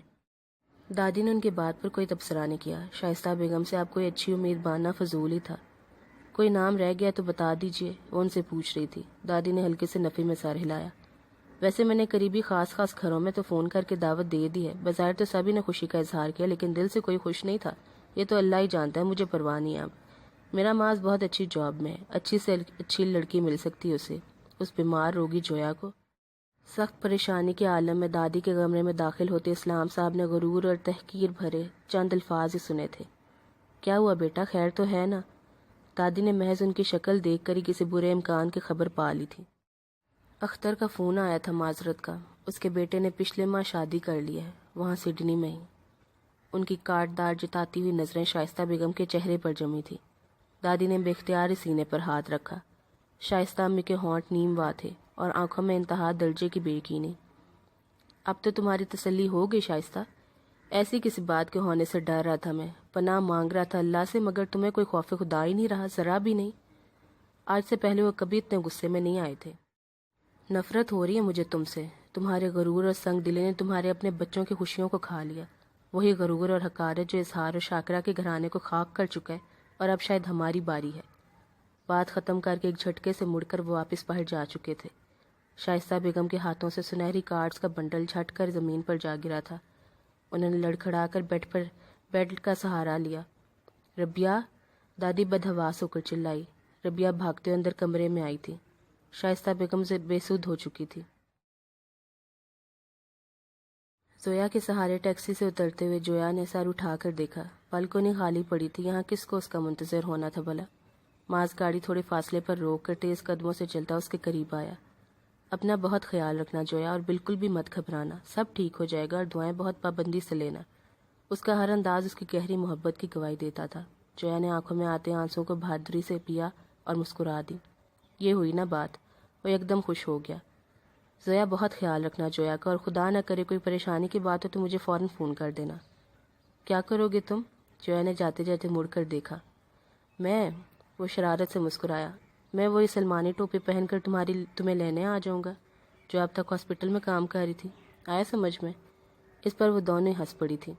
دادی نے ان کی بات پر کوئی تبصرہ نہیں کیا۔ شائستہ بیگم سے آپ کوئی اچھی امید باندھنا فضول ہی تھا۔ کوئی نام رہ گیا تو بتا دیجئے، وہ ان سے پوچھ رہی تھی۔ دادی نے ہلکے سے نفی میں سر ہلایا۔ ویسے میں نے قریبی خاص گھروں میں تو فون کر کے دعوت دے دی ہے، بظاہر تو سبھی نے خوشی کا اظہار کیا، لیکن دل سے کوئی خوش نہیں تھا۔ یہ تو اللہ ہی جانتا ہے، مجھے پرواہ نہیں اب۔ میرا معاذ بہت اچھی جاب میں ہے، اچھی سے اچھی لڑکی مل سکتی اسے، اس بیمار روگی جویا کو۔ سخت پریشانی کے عالم میں دادی کے کمرے میں داخل ہوتے اسلام صاحب نے غرور اور تحقیر بھرے چند الفاظ ہی سنے تھے۔ کیا ہوا بیٹا، خیر تو ہے نا؟ دادی نے محض ان کی شکل دیکھ کر ہی کسی برے امکان کی خبر پا لی تھی۔ اختر کا فون آیا تھا معذرت کا، اس کے بیٹے نے پچھلے ماہ شادی کر لی ہے، وہاں سڈنی میں ہی۔ ان کی کاٹ دار جتاتی ہوئی نظریں شائستہ بیگم کے چہرے پر جمی تھی۔ دادی نے بے اختیار سینے پر ہاتھ رکھا۔ شائستہ امی کے ہونٹ نیم وا تھے اور آنکھوں میں انتہا درجے کی بے یقینی۔ اب تو تمہاری تسلی ہو گئی شائستہ؟ ایسی کسی بات کے ہونے سے ڈر رہا تھا میں، پناہ مانگ رہا تھا اللہ سے، مگر تمہیں کوئی خوف خدا ہی نہیں رہا، ذرا بھی نہیں۔ آج سے پہلے وہ کبھی اتنے غصے میں نہیں آئے تھے۔ نفرت ہو رہی ہے مجھے تم سے، تمہارے غرور اور سنگ دلی نے تمہارے اپنے بچوں کی خوشیوں کو کھا لیا۔ وہی غرور اور حقارت جو اظہار اور شاکرہ کے گھرانے کو خاک کر چکا ہے، اور اب شاید ہماری باری ہے۔ بات ختم کر کے ایک جھٹکے سے مڑ کر وہ واپس باہر جا چکے تھے۔ شائستہ بیگم کے ہاتھوں سے سنہری کارڈز کا بنڈل جھٹ کر زمین پر جا گرا تھا۔ انہوں نے لڑکھڑا کر بیڈ کا سہارا لیا۔ ربیہ، دادی بدحواس ہو کر چلائی۔ ربیہ بھاگتے اندر کمرے میں آئی تھی۔ شائستہ بیگم سے بے سدھ ہو چکی تھی۔ زویا کے سہارے ٹیکسی سے اترتے ہوئے جویا نے سر اٹھا کر دیکھا۔ بالکنی خالی پڑی تھی، یہاں کس کو اس کا منتظر ہونا تھا بھلا؟ معاذ گاڑی تھوڑے فاصلے پر روک کر تیز قدموں سے چلتا اس کے قریب آیا۔ اپنا بہت خیال رکھنا جویا، اور بالکل بھی مت گھبرانا، سب ٹھیک ہو جائے گا، اور دعائیں بہت پابندی سے لینا۔ اس کا ہر انداز اس کی گہری محبت کی گواہی دیتا تھا۔ جویا نے آنکھوں میں آتے آنسوں کو بہادری سے پیا اور مسکرا دی۔ یہ ہوئی نا بات، وہ ایک دم خوش ہو گیا۔ زویا، بہت خیال رکھنا جویا کا، اور خدا نہ کرے کوئی پریشانی کی بات ہو تو مجھے فوراً فون کر دینا۔ کیا کرو گے تم؟ جویا نے جاتے جاتے مڑ کر دیکھا۔ وہ شرارت سے مسکرایا۔ میں وہی سلمانی ٹوپی پہن کر تمہیں لینے آ جاؤں گا جو اب تک ہاسپٹل میں کام کر رہی تھی، آیا سمجھ میں؟ اس پر وہ دونوں ہنس پڑی تھی۔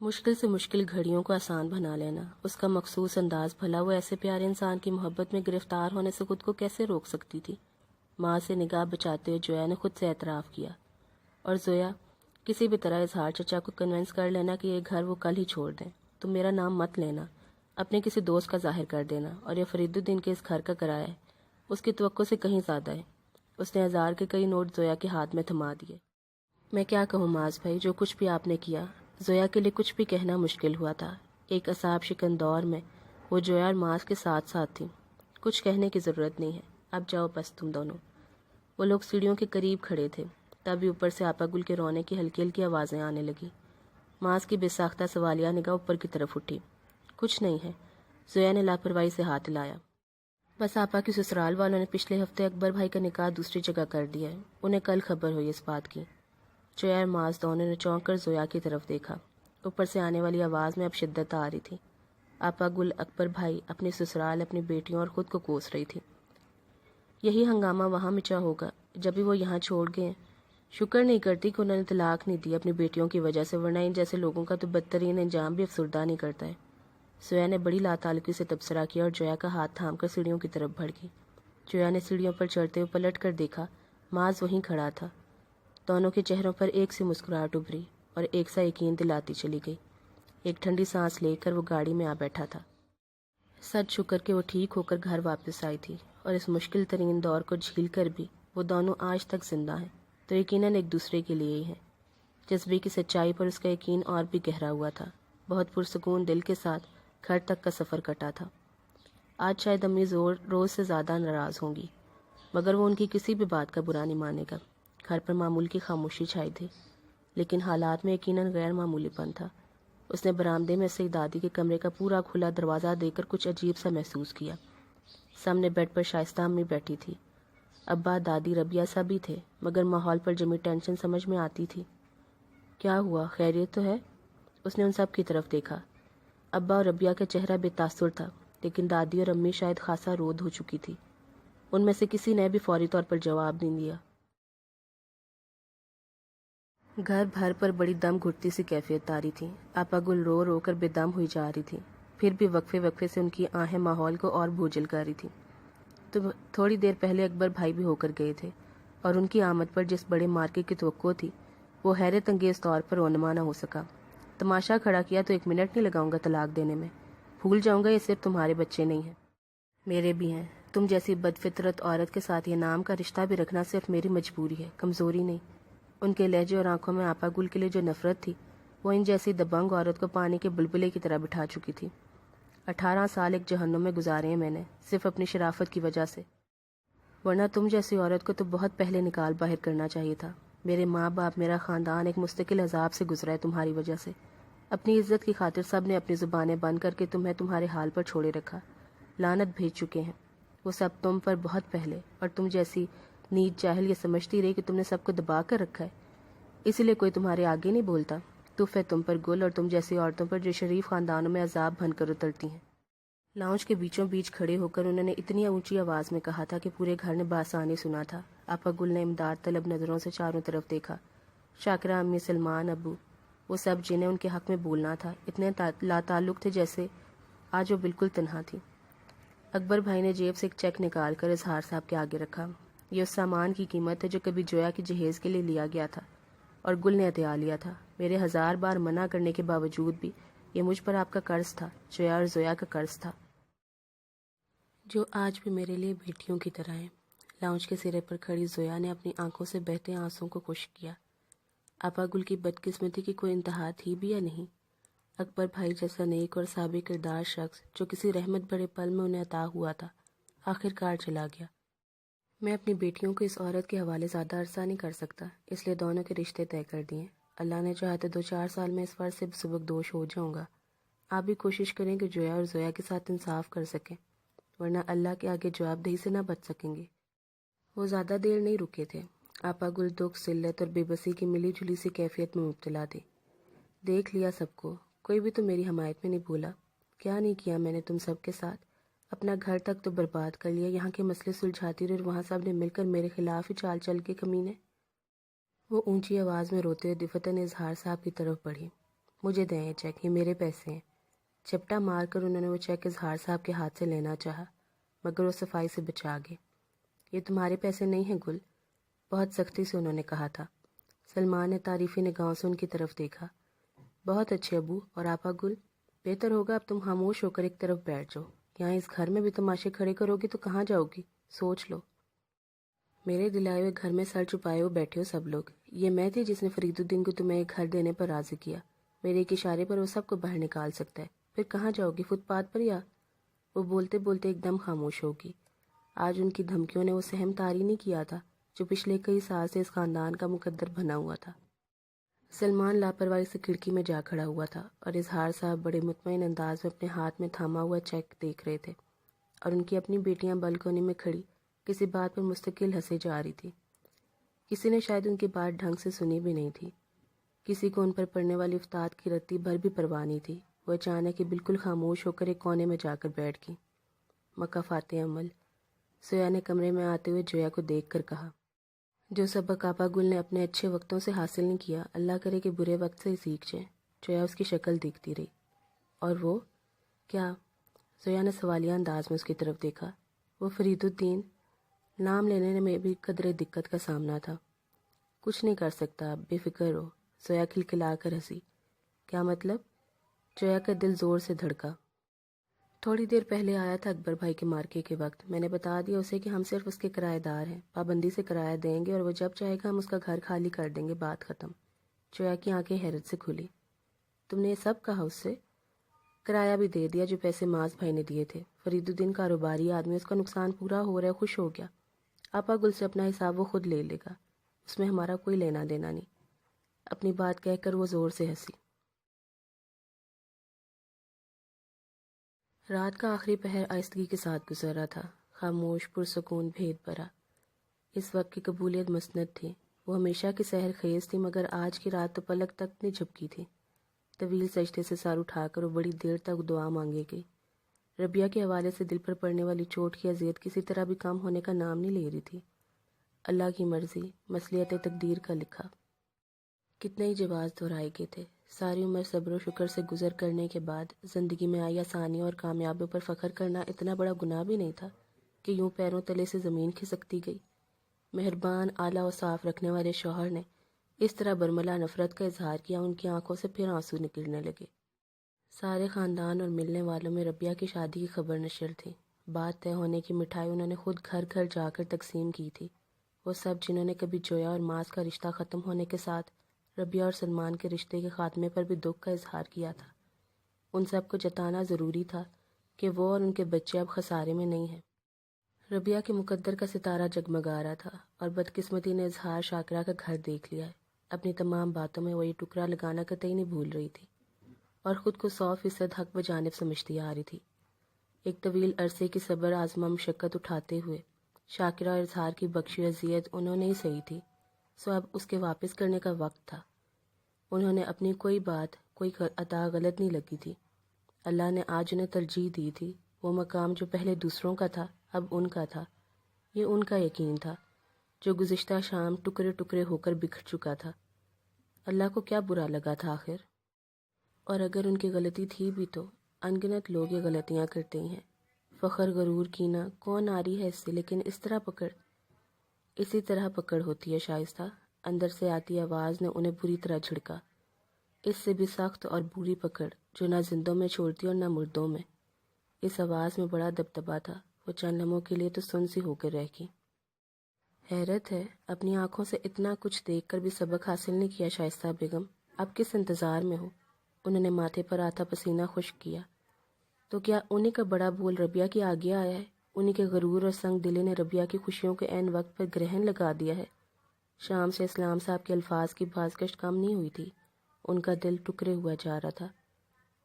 مشکل سے مشکل گھڑیوں کو آسان بنا لینا، اس کا مخصوص انداز، بھلا وہ ایسے پیارے انسان کی محبت میں گرفتار ہونے سے خود کو کیسے روک سکتی تھی؟ ماں سے نگاہ بچاتے ہوئے جویا نے خود سے اعتراف کیا۔ اور زویا، کسی بھی طرح اظہار چچا کو کنونس کر لینا کہ یہ گھر وہ کل ہی چھوڑ دیں۔ تم میرا نام مت لینا، اپنے کسی دوست کا ظاہر کر دینا، اور یہ فرید الدین کے اس گھر کا کرایہ ہے، اس کی توقع سے کہیں زیادہ ہے۔ اس نے 1000 کے کئی نوٹ زویا کے ہاتھ میں تھما دیے۔ میں کیا کہوں معاذ بھائی، جو کچھ بھی آپ نے کیا، زویا کے لیے کچھ بھی کہنا مشکل ہوا تھا۔ ایک اعصاب شکن دور میں وہ جویا اور معاذ کے ساتھ تھی۔ کچھ کہنے کی ضرورت نہیں ہے، اب جاؤ بس تم دونوں۔ وہ لوگ سیڑھیوں کے قریب کھڑے تھے، تبھی اوپر سے آپا گل کے رونے کی ہلکی ہلکی آوازیں آنے لگی۔ معاذ کی بے ساختہ سوالیہ نگاہ اوپر کی طرف اٹھی۔ کچھ نہیں ہے، زویا نے لاپرواہی سے ہاتھ ہلایا۔ بس آپا کی سسرال والوں نے پچھلے ہفتے اکبر بھائی کا نکاح دوسری جگہ کر دیا ہے، انہیں کل خبر ہوئی اس بات کی۔ جویا اور معاذ دونوں نے چونک کر زویا کی طرف دیکھا۔ اوپر سے آنے والی آواز میں اب شدت آ رہی تھی۔ آپا گل اکبر بھائی اپنی سسرال، اپنی بیٹیوں اور خود کو کوس رہی تھی۔ یہی ہنگامہ وہاں مچا ہوگا جب بھی وہ یہاں چھوڑ گئے ہیں۔ شکر نہیں کرتی کہ انہوں نے طلاق نہیں دی اپنی بیٹیوں کی وجہ سے، ورنہ ان جیسے لوگوں کا تو بدترین انجام بھی افسردہ نہیں کرتا ہے۔ زویا نے بڑی لاتعلقی سے تبصرہ کیا اور جویا کا ہاتھ تھام کر سیڑھیوں کی طرف بڑھ گئی۔ جویا نے سیڑھیوں پر چڑھتے ہوئے پلٹ کر دیکھا، معاذ وہیں کھڑا تھا۔ دونوں کے چہروں پر ایک سی مسکراہٹ ابھری اور ایک سا یقین دلاتی چلی گئی۔ ایک ٹھنڈی سانس لے کر وہ گاڑی میں آ بیٹھا تھا۔ سچ شکر کہ وہ ٹھیک ہو کر گھر واپس آئی تھی، اور اس مشکل ترین دور کو جھیل کر بھی وہ دونوں آج تک زندہ ہیں، تو یقیناً ایک دوسرے کے لیے ہی ہیں۔ جذبے کی سچائی پر اس کا یقین اور بھی گہرا ہوا تھا۔ بہت پرسکون دل کے ساتھ گھر تک کا سفر کٹا تھا۔ آج شاید امی روز سے زیادہ ناراض ہوں گی، مگر وہ ان کی کسی بھی بات کا برا نہیں مانے گا۔ گھر پر معمول کی خاموشی چھائی تھی، لیکن حالات میں یقیناً غیر معمولی پن تھا۔ اس نے برآمدے میں سے دادی کے کمرے کا پورا کھلا دروازہ دیکھ کر کچھ عجیب سا محسوس کیا۔ سامنے بیڈ پر شائستہ امی بیٹھی تھی، ابا، دادی، ربیہ سبھی تھے، مگر ماحول پر جمی ٹینشن سمجھ میں آتی تھی۔ کیا ہوا، خیریت تو ہے؟ اس نے ان سب کی طرف دیکھا۔ ابا اور ربیہ کا چہرہ بے تاثر تھا، لیکن دادی اور امی شاید خاصا رود ہو چکی تھی۔ ان میں سے کسی نے بھی فوری طور پر جواب نہیں دیا۔ گھر بھر پر بڑی دم گھٹتی سی کیفیت طاری تھی۔ آپا گل رو رو کر بے دم ہوئی جا رہی تھی، پھر بھی وقفے وقفے سے ان کی آہیں ماحول کو اور بوجھل کر رہی تھی۔ تو تھوڑی دیر پہلے اکبر بھائی بھی ہو کر گئے تھے، اور ان کی آمد پر جس بڑے مارکے کی توقع تھی وہ حیرت انگیز طور پر رونما نہ ہو سکا۔ تماشا کھڑا کیا تو 1 منٹ نہیں لگاؤں گا طلاق دینے میں۔ بھول جاؤں گا یہ صرف تمہارے بچے نہیں ہیں، میرے بھی ہیں۔ تم جیسی بدفطرت عورت کے ساتھ یہ نام کا رشتہ بھی رکھنا صرف میری مجبوری ہے، کمزوری نہیں۔ ان کے لہجے اور آنکھوں میں آپا گل کے لیے جو نفرت تھی وہ ان جیسی دبنگ عورت کو پانی کے بلبلے کی طرح بٹھا چکی تھی۔ 18 سال ایک جہنم میں گزارے ہیں میں نے، صرف اپنی شرافت کی وجہ سے، ورنہ تم جیسی عورت کو تو بہت پہلے نکال باہر کرنا چاہیے تھا۔ میرے ماں باپ، میرا خاندان ایک مستقل عذاب سے گزرا ہے تمہاری وجہ سے۔ اپنی عزت کی خاطر سب نے اپنی زبانیں بند کر کے تمہیں تمہارے حال پر چھوڑے رکھا، لعنت بھیج چکے ہیں وہ سب تم پر بہت پہلے، اور تم جیسی نیچ جاہل یہ سمجھتی رہی کہ تم نے سب کو دبا کر رکھا ہے، اسی لیے کوئی تمہارے آگے نہیں بولتا۔ تف ہے تم پر گل اور تم جیسی عورتوں پر جو شریف خاندانوں میں عذاب بن کر اترتی ہیں۔ لاؤنج کے بیچوں بیچ کھڑے ہو کر انہوں نے اتنی اونچی آواز میں کہا تھا کہ پورے گھر نے بآسانی سنا تھا۔ آپا گل نے امداد طلب نظروں سے چاروں طرف دیکھا۔ شاکرہ امی، سلمان ابو، وہ سب جنہیں ان کے حق میں بولنا تھا اتنے لا تعلق تھے جیسے آج وہ بالکل تنہا تھی۔ اکبر بھائی نے جیب سے ایک چیک نکال کر اظہار صاحب کے آگے رکھا۔ یہ اس سامان کی قیمت ہے جو کبھی جویا کی جہیز کے لیے لیا گیا تھا اور گل نے عطیہ لیا تھا۔ میرے 1000 بار منع کرنے کے باوجود بھی یہ مجھ پر آپ کا قرض تھا، جویا اور زویا کا قرض تھا، جو آج بھی میرے لیے بیٹیوں کی طرح ہیں۔ لاؤنج کے سرے پر کھڑی زویا نے اپنی آنکھوں سے بہتے آنسوں کو خشک کیا۔ آپا گل کی بدقسمتی کی کوئی انتہا تھی بھی یا نہیں؟ اکبر بھائی جیسا نیک اور صابر کردار شخص جو کسی رحمت بڑے پل میں انہیں عطا ہوا تھا، آخر کار چلا گیا۔ میں اپنی بیٹیوں کو اس عورت کے حوالے زیادہ عرصہ نہیں کر سکتا، اس لیے دونوں کے رشتے طے کر دیے۔ اللہ نے چاہا تو 2-4 سال میں اس فرض سے سبکدوش ہو جاؤں گا۔ آپ بھی کوشش کریں کہ جویا اور زویا کے ساتھ انصاف کر سکیں، ورنہ اللہ کے آگے جواب دہی سے نہ بچ سکیں گے۔ وہ زیادہ دیر نہیں رکے تھے۔ آپا گل دکھ، ذلت اور بے بسی کی ملی جلی سی کیفیت میں مبتلا تھی۔ دیکھ لیا سب کو، کوئی بھی تو میری حمایت میں نہیں بھولا۔ کیا نہیں کیا میں نے تم سب کے ساتھ؟ اپنا گھر تک تو برباد کر لیا، یہاں کے مسئلے سلجھاتی رہی اور وہاں سب نے مل کر میرے خلاف ہی چال چل کے کمینے۔ وہ اونچی آواز میں روتے ہوئے دفتن اظہار صاحب کی طرف بڑھی۔ مجھے دیں یہ چیک، یہ میرے پیسے ہیں۔ چپٹا مار کر انہوں نے وہ چیک اظہار صاحب کے ہاتھ سے لینا چاہا، مگر وہ صفائی سے بچا گئے۔ یہ تمہارے پیسے نہیں ہیں گل، بہت سختی سے انہوں نے کہا تھا۔ سلمان نے تعریفی نگاہوں سے ان کی طرف دیکھا۔ بہت اچھے ابو اور آپا گل، بہتر ہوگا اب تم خاموش ہو کر ایک طرف بیٹھ جاؤ، یہاں اس گھر میں بھی تماشے کھڑے کرو گی تو کہاں جاؤ گی؟ سوچ لو۔ میرے دلائے ہوئے گھر میں سر چھپائے ہوئے بیٹھے ہو سب لوگ۔ یہ میں تھی جس نے فرید الدین کو تمہیں ایک گھر دینے پر راضی کیا۔ میرے ایک اشارے پر وہ سب کو باہر نکال سکتا ہے، پھر کہاں جاؤ گی؟ فٹ پاتھ پر یا؟ وہ بولتے بولتے ایک دم خاموش ہوگی۔ آج ان کی دھمکیوں نے وہ سہم طاری نہیں کیا تھا جو پچھلے کئی سال سے اس خاندان کا مقدر بنا ہوا تھا۔ سلمان لاپرواہی سے کھڑکی میں جا کھڑا ہوا تھا اور اظہار صاحب بڑے مطمئن انداز میں اپنے ہاتھ میں تھاما ہوا چیک دیکھ رہے تھے، اور ان کی اپنی بیٹیاں بالکونی میں کھڑی کسی بات پر مستقل ہنسے جا رہی تھی۔ کسی نے شاید ان کی بات ڈھنگ سے سنی بھی نہیں تھی، کسی کو ان پر پڑنے والی افتاد کی رتی بھر بھی پرواہ نہیں تھی۔ وہ اچانک ہی بالکل خاموش ہو کر ایک کونے میں جا کر بیٹھ گئی۔ مکافات عمل، زویا نے کمرے میں آتے ہوئے جویا کو دیکھ کر کہا۔ جو سبق آپا گل نے اپنے اچھے وقتوں سے حاصل نہیں کیا، اللہ کرے کہ برے وقت سے ہی سیکھ جائیں۔ جویا اس کی شکل دیکھتی رہی۔ اور وہ کیا؟ زویا نے سوالیہ انداز میں اس کی طرف دیکھا۔ وہ فرید الدین، نام لینے میں بھی قدرے دقت کا سامنا تھا۔ کچھ نہیں کر سکتا، آپ بے فکر ہو۔ زویا کھلکھلا کر ہنسی۔ کیا مطلب؟ جویا کا دل زور سے دھڑکا۔ تھوڑی دیر پہلے آیا تھا اکبر بھائی کے مارکے کے وقت، میں نے بتا دیا اسے کہ ہم صرف اس کے کرایہ دار ہیں، پابندی سے کرایہ دیں گے اور وہ جب چاہے گا ہم اس کا گھر خالی کر دیں گے، بات ختم۔ جویا کی آنکھیں حیرت سے کھلی۔ تم نے یہ سب کہا اس سے؟ کرایہ بھی دے دیا جو پیسے معاذ بھائی نے دیے تھے۔ فرید الدین کاروباری آدمی، اس کا نقصان پورا ہو رہا ہے، خوش ہو گیا۔ آپا گل سے اپنا حساب وہ خود لے لے گا، اس میں ہمارا کوئی لینا دینا نہیں۔ اپنی بات کہہ کر وہ زور سے ہنسی۔ رات کا آخری پہر آہستگی کے ساتھ گزر رہا تھا، خاموش، پرسکون، بھید بھرا۔ اس وقت کی قبولیت مسند تھی۔ وہ ہمیشہ کی سحر خیز تھی، مگر آج کی رات تو پلک تک نہیں جھپکی تھی۔ طویل سجدے سے سر اٹھا کر وہ بڑی دیر تک دعا مانگے گئی۔ ربیہ کے حوالے سے دل پر پڑنے والی چوٹ کی اذیت کسی طرح بھی کم ہونے کا نام نہیں لے رہی تھی۔ اللہ کی مرضی، مصلحت تقدیر کا لکھا۔ کتنے ہی جواز دہرائے گئے تھے۔ ساری عمر صبر و شکر سے گزر کرنے کے بعد زندگی میں آئی آسانیوں اور کامیابیوں پر فخر کرنا اتنا بڑا گناہ بھی نہیں تھا کہ یوں پیروں تلے سے زمین کھسکتی گئی۔ مہربان، اعلیٰ و صاف رکھنے والے شوہر نے اس طرح برملا نفرت کا اظہار کیا، ان کی آنکھوں سے پھر آنسو نکلنے لگے۔ سارے خاندان اور ملنے والوں میں ربیہ کی شادی کی خبر نشر تھی۔ بات طے ہونے کی مٹھائی انہوں نے خود گھر گھر جا کر تقسیم کی تھی۔ وہ سب جنہوں نے کبھی جویا اور معاذ کا رشتہ ختم ہونے کے ساتھ ربیہ اور سلمان کے رشتے کے خاتمے پر بھی دکھ کا اظہار کیا تھا، ان سب کو جتانا ضروری تھا کہ وہ اور ان کے بچے اب خسارے میں نہیں ہیں۔ ربیہ کے مقدر کا ستارہ جگمگا رہا تھا اور بدقسمتی نے اظہار شاکرہ کا گھر دیکھ لیا ہے۔ اپنی تمام باتوں میں وہ یہ ٹکڑا لگانا قطعی نہیں بھول رہی تھی اور خود کو 100% حق بجانب سمجھتی آ رہی تھی۔ ایک طویل عرصے کی صبر آزما مشقت اٹھاتے ہوئے شاکرہ اور اظہار کی بخشی اذیت انہوں نے ہی سہی تھی، سو اب اس کے واپس کرنے کا وقت تھا۔ انہوں نے اپنی کوئی بات، کوئی عطا غلط نہیں لگی تھی۔ اللہ نے آج انہیں ترجیح دی تھی۔ وہ مقام جو پہلے دوسروں کا تھا اب ان کا تھا۔ یہ ان کا یقین تھا جو گزشتہ شام ٹکڑے ٹکڑے ہو کر بکھر چکا تھا۔ اللہ کو کیا برا لگا تھا آخر؟ اور اگر ان کی غلطی تھی بھی تو ان گنت لوگ یہ غلطیاں کرتے ہیں۔ فخر، غرور، کینہ، کون آ رہی ہے اس سے، لیکن اس طرح پکڑ اسی طرح پکڑ ہوتی ہے شائستہ، اندر سے آتی آواز نے انہیں بری طرح جھڑکا۔ اس سے بھی سخت اور بری پکڑ جو نہ زندوں میں چھوڑتی اور نہ مردوں میں۔ اس آواز میں بڑا دبدبا تھا، وہ چند لمحوں کے لیے تو سن سی ہو کر رہ گئی۔ حیرت ہے، اپنی آنکھوں سے اتنا کچھ دیکھ کر بھی سبق حاصل نہیں کیا شائستہ بیگم، اب کس انتظار میں ہو؟ انہوں نے ماتھے پر آتا پسینہ خشک کیا۔ تو کیا انہی کا بڑا بول ربیہ کی آگے آیا ہے؟ انہی کے غرور اور سنگ دلی نے ربیہ کی خوشیوں کے عین وقت پر گرہن لگا دیا ہے؟ شام سے اسلام صاحب کے الفاظ کی بازگشت کم نہیں ہوئی تھی، ان کا دل ٹکرے ہوا جا رہا تھا۔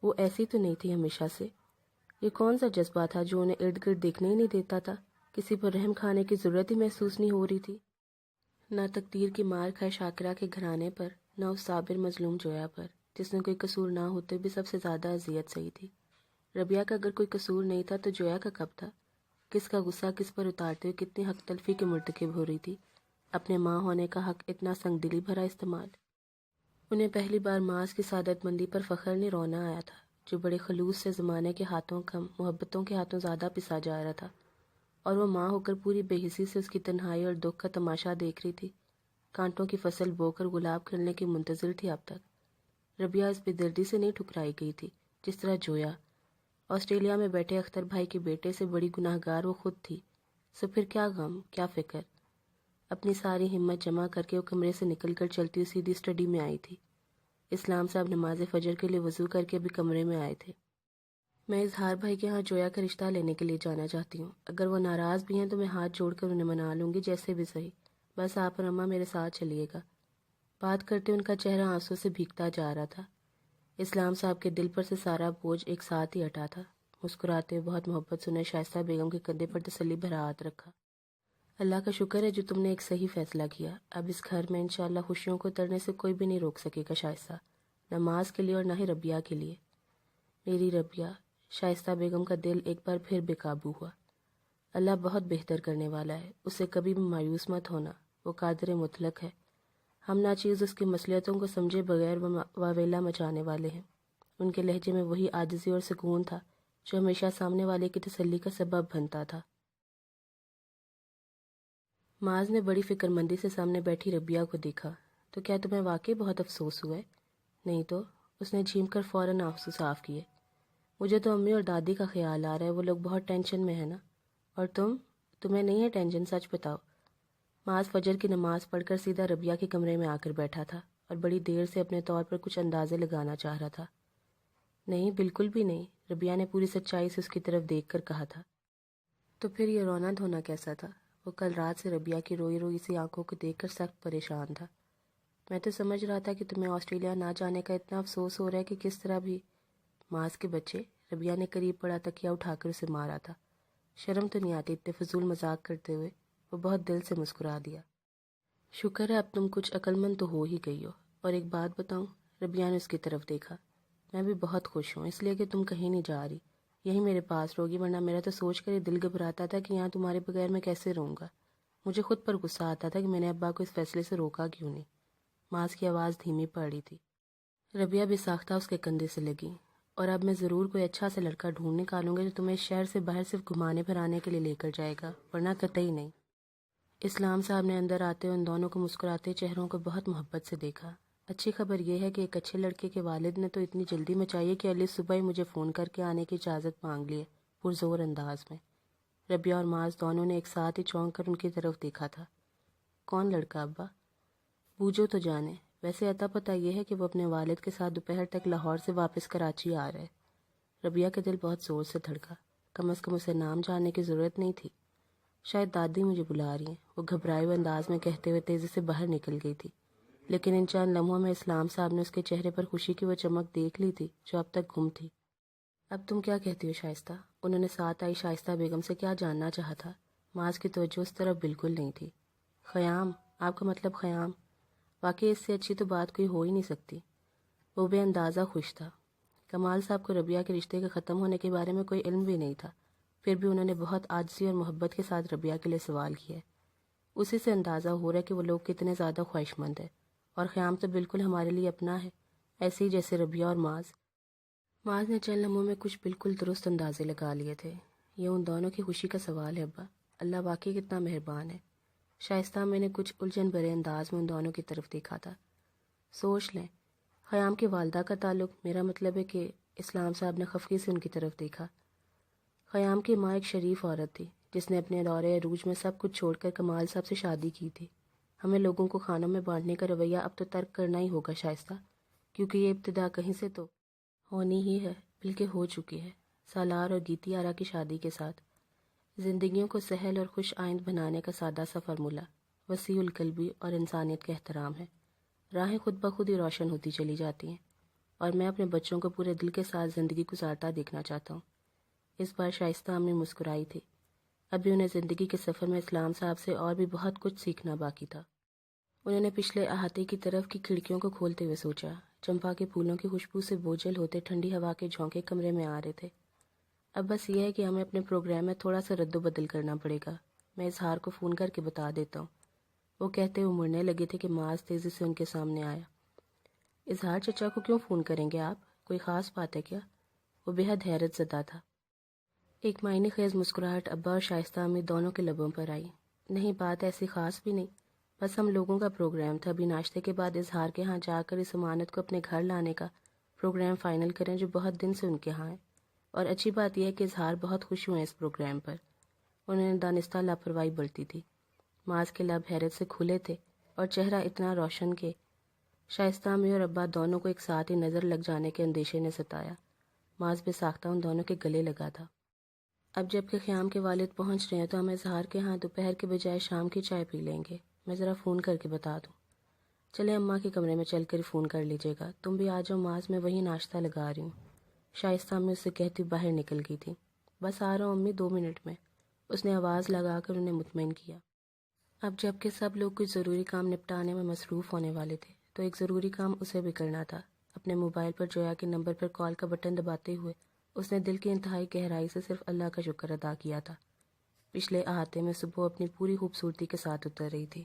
وہ ایسی تو نہیں تھی ہمیشہ سے۔ یہ کون سا جذبہ تھا جو انہیں ارد گرد دیکھنے ہی نہیں دیتا تھا؟ کسی پر رحم کھانے کی ضرورت ہی محسوس نہیں ہو رہی تھی، نہ تقدیر کی مار کھائے شاکرہ کے گھرانے پر، نہ اس صابر مظلوم جویا پر جس نے کوئی قصور نہ ہوتے بھی سب سے زیادہ اذیت سہی تھی۔ ربیہ کا اگر کوئی قصور نہیں تھا تو جویا کا کب تھا؟ کس کا غصہ کس پر اتارتے ہوئے کتنی حق تلفی کی مرتکب ہو رہی تھی؟ اپنے ماں ہونے کا حق اتنا سنگ دلی بھرا استعمال۔ انہیں پہلی بار ماس کی سعادت مندی پر فخر نہیں رونا آیا تھا، جو بڑے خلوص سے زمانے کے ہاتھوں کم محبتوں کے ہاتھوں زیادہ پسا جا رہا تھا، اور وہ ماں ہو کر پوری بے حسی سے اس کی تنہائی اور دکھ کا تماشا دیکھ رہی تھی۔ کانٹوں کی فصل بو کر گلاب کھلنے کی منتظر تھی اب تک۔ ربیہ اس بے دردی سے نہیں ٹھکرائی گئی تھی جس طرح جویا۔ آسٹریلیا میں بیٹھے اختر بھائی کے بیٹے سے بڑی گناہگار وہ خود تھی، سو پھر کیا غم کیا فکر؟ اپنی ساری ہمت جمع کر کے وہ کمرے سے نکل کر چلتی سیدھی اسٹڈی میں آئی تھی۔ اسلام صاحب نماز فجر کے لیے وضو کر کے ابھی کمرے میں آئے تھے۔ میں اظہار بھائی کے ہاں جویا کا رشتہ لینے کے لیے جانا چاہتی ہوں، اگر وہ ناراض بھی ہیں تو میں ہاتھ جوڑ کر انہیں منا لوں گی، جیسے بھی صحیح، بس آپ اور اماں میرے ساتھ چلیے گا۔ بات کرتے ان کا چہرہ آنسوں سے بھیگتا جا رہا تھا۔ اسلام صاحب کے دل پر سے سارا بوجھ ایک ساتھ ہی ہٹا تھا۔ مسکراتے ہوئے بہت محبت سے انہیں شائستہ بیگم کے کندھے پر تسلی بھرا ہاتھ رکھا۔ اللہ کا شکر ہے جو تم نے ایک صحیح فیصلہ کیا، اب اس گھر میں انشاءاللہ خوشیوں کو ترنے سے کوئی بھی نہیں روک سکے گا شائستہ، نہ ماس کے لیے اور نہ ہی ربیہ کے لیے۔ میری ربیہ۔ شائستہ بیگم کا دل ایک بار پھر بے قابو ہوا۔ اللہ بہت بہتر کرنے والا ہے، اسے کبھی بھی مایوس مت ہونا، وہ قادر مطلق ہے۔ ہم ناچیز اس کی مصلحتوں کو سمجھے بغیر واویلا مچانے والے ہیں۔ ان کے لہجے میں وہی عاجزی اور سکون تھا جو ہمیشہ سامنے والے کی تسلی کا سبب بنتا تھا۔ معاذ نے بڑی فکر مندی سے سامنے بیٹھی ربیہ کو دیکھا۔ تو کیا تمہیں واقعی بہت افسوس ہوا ہے؟ نہیں تو، اس نے جھیم کر فوراً آنسو صاف کیے۔ مجھے تو امی اور دادی کا خیال آ رہا ہے، وہ لوگ بہت ٹینشن میں ہیں نا۔ اور تمہیں نہیں ہے ٹینشن؟ سچ بتاؤ۔ معاذ فجر کی نماز پڑھ کر سیدھا ربیہ کے کمرے میں آ کر بیٹھا تھا اور بڑی دیر سے اپنے طور پر کچھ اندازے لگانا چاہ رہا تھا۔ نہیں، بالکل بھی نہیں، ربیہ نے پوری سچائی سے اس کی طرف دیکھ کر کہا تھا۔ تو پھر یہ رونا دھونا کیسا تھا؟ وہ کل رات سے ربیہ کی روئی روئی سی آنکھوں کو دیکھ کر سخت پریشان تھا۔ میں تو سمجھ رہا تھا کہ تمہیں آسٹریلیا نہ جانے کا اتنا افسوس ہو رہا ہے کہ کس طرح بھی۔ معاذ کے بچے، ربیہ نے قریب پڑا تکیہ اٹھا کر اسے مارا تھا۔ شرم تو نہیں آتی اتنے فضول مذاق کرتے ہوئے؟ وہ بہت دل سے مسکرا دیا۔ شکر ہے اب تم کچھ عقل مند تو ہو ہی گئی ہو۔ اور ایک بات بتاؤں؟ ربیہ نے اس کی طرف دیکھا۔ میں بھی بہت خوش ہوں اس لیے کہ تم کہیں نہیں جا رہی، یہی میرے پاس رہوگی، ورنہ میرا تو سوچ کر یہ دل گھبراتا تھا کہ یہاں تمہارے بغیر میں کیسے رہوں گا۔ مجھے خود پر غصہ آتا تھا کہ میں نے ابا کو اس فیصلے سے روکا کیوں نہیں۔ معاذ کی آواز دھیمی پڑ رہی تھی۔ ربیہ بے ساختہ اس کے کندھے سے لگی۔ اور اب میں ضرور کوئی اچھا سا لڑکا ڈھونڈ نکالوں گا جو تمہیں اس شہر سے باہر صرف گھمانے پھرانے کے لیے لے کر جائے گا، ورنہ قطعی نہیں۔ اسلام صاحب نے اندر آتے ہوئے ان دونوں کو مسکراتے چہروں کو بہت محبت سے دیکھا۔ اچھی خبر یہ ہے کہ ایک اچھے لڑکے کے والد نے تو اتنی جلدی مچائی ہے کہ علی صبح ہی مجھے فون کر کے آنے کی اجازت مانگ لی ہے، پرزور انداز میں۔ ربیہ اور معاذ دونوں نے ایک ساتھ ہی چونک کر ان کی طرف دیکھا تھا۔ کون لڑکا ابا؟ بوجھو تو جانے، ویسے اتا پتہ یہ ہے کہ وہ اپنے والد کے ساتھ دوپہر تک لاہور سے واپس کراچی آ رہا ہے۔ ربیہ کا دل بہت زور سے دھڑکا، کم از کم اسے نام جاننے کی ضرورت نہیں تھی۔ شاید دادی مجھے بلا رہی ہیں، وہ گھبرائے ہوئے انداز میں کہتے ہوئے تیزی سے باہر نکل گئی تھی، لیکن ان چند لمحوں میں اسلام صاحب نے اس کے چہرے پر خوشی کی وہ چمک دیکھ لی تھی جو اب تک گم تھی۔ اب تم کیا کہتی ہو شائستہ؟ انہوں نے ساتھ آئی شائستہ بیگم سے کیا جاننا چاہا تھا۔ معاذ کی توجہ اس طرف بالکل نہیں تھی۔ خیام؟ آپ کا مطلب خیام؟ واقعی اس سے اچھی تو بات کوئی ہو ہی نہیں سکتی۔ وہ بے اندازہ خوش تھا۔ کمال صاحب کو ربیہ کے رشتے کے ختم ہونے کے بارے میں کوئی علم بھی نہیں تھا، پھر بھی انہوں نے بہت عاجزی اور محبت کے ساتھ ربیہ کے لیے سوال کیا ہے۔ اسی سے اندازہ ہو رہا ہے کہ وہ لوگ کتنے زیادہ خواہش مند ہیں، اور خیام تو بالکل ہمارے لیے اپنا ہے، ایسے ہی جیسے ربیہ اور معاذ۔ معاذ نے چند لمحوں میں کچھ بالکل درست اندازے لگا لیے تھے۔ یہ ان دونوں کی خوشی کا سوال ہے ابا، اللہ واقعی کتنا مہربان ہے۔ شائستہ میں نے کچھ الجھن بھرے انداز میں ان دونوں کی طرف دیکھا تھا۔ سوچ لیں، خیام کی والدہ کا تعلق، میرا مطلب ہے کہ اسلام صاحب نے خفگی سے ان کی طرف دیکھا۔ خیام کی ماں ایک شریف عورت تھی جس نے اپنے دور عروج میں سب کچھ چھوڑ کر کمال صاحب سے شادی کی تھی۔ ہمیں لوگوں کو کھانوں میں بانٹنے کا رویہ اب تو ترک کرنا ہی ہوگا شائستہ، کیونکہ یہ ابتدا کہیں سے تو ہونی ہی ہے، بلکہ ہو چکی ہے۔ سالار اور گیتی آرا کی شادی کے ساتھ زندگیوں کو سہل اور خوش آئند بنانے کا سادہ سا فارمولہ وسیع القلبی اور انسانیت کا احترام ہے۔ راہیں خود بخود ہی روشن ہوتی چلی جاتی ہیں، اور میں اپنے بچوں کو پورے دل کے ساتھ زندگی گزارتا دیکھنا چاہتا ہوں۔ اس بار شائستہ امی مسکرائی تھی۔ ابھی انہیں زندگی کے سفر میں اسلام صاحب سے اور بھی بہت کچھ سیکھنا باقی تھا۔ انہوں نے پچھلے احاطے کی طرف کی کھڑکیوں کو کھولتے ہوئے سوچا۔ چمپا کے پھولوں کی خوشبو سے بوجھل ہوتے ٹھنڈی ہوا کے جھونکے کمرے میں آ رہے تھے۔ اب بس یہ ہے کہ ہمیں اپنے پروگرام میں تھوڑا سا رد و بدل کرنا پڑے گا۔ میں اظہار کو فون کر کے بتا دیتا ہوں۔ وہ کہتے ہوئے مڑنے لگے تھے کہ معاذ تیزی سے ان کے سامنے آیا۔ اظہار چچا کو کیوں فون کریں گے آپ؟ کوئی خاص بات ہے کیا؟ وہ بے حد حیرت زدہ تھا۔ ایک معنی خیز مسکراہٹ ابا اور شائستہ امی دونوں کے لبوں پر آئی۔ نہیں، بات ایسی خاص بھی نہیں، بس ہم لوگوں کا پروگرام تھا ابھی ناشتے کے بعد اظہار کے ہاں جا کر اس امانت کو اپنے گھر لانے کا پروگرام فائنل کریں جو بہت دن سے ان کے ہاں ہے۔ اور اچھی بات یہ ہے کہ اظہار بہت خوش ہوئے اس پروگرام پر۔ انہوں نے دانستہ لاپرواہی برتی تھی۔ معاذ کے لب حیرت سے کھلے تھے اور چہرہ اتنا روشن کہ شائستہ امی اور ابا دونوں کو ایک ساتھ ہی نظر لگ جانے کے اندیشے نے ستایا۔ معاذ بے ساختہ ان دونوں کے گلے لگا تھا۔ اب جب کہ خیام کے والد پہنچ رہے ہیں تو ہم اظہار کے ہاں دوپہر کے بجائے شام کی چائے پی لیں گے۔ میں ذرا فون کر کے بتا دوں۔ چلے اماں کے کمرے میں چل کر فون کر لیجیے گا۔ تم بھی آ جاؤ معاذ، میں وہی ناشتہ لگا رہی ہوں۔ شائستہ امی اس سے کہتی باہر نکل گئی تھی۔ بس آ رہا ہوں امی، 2 منٹ میں، اس نے آواز لگا کر انہیں مطمئن کیا۔ اب جب کہ سب لوگ کچھ ضروری کام نپٹانے میں مصروف ہونے والے تھے تو ایک ضروری کام اسے بھی کرنا تھا۔ اپنے موبائل پر جویا کے نمبر پر کال کا بٹن دباتے ہوئے اس نے دل کی انتہائی گہرائی سے صرف اللہ کا شکر ادا کیا تھا۔ پچھلے احاطے میں صبح اپنی پوری خوبصورتی کے ساتھ اتر رہی تھی۔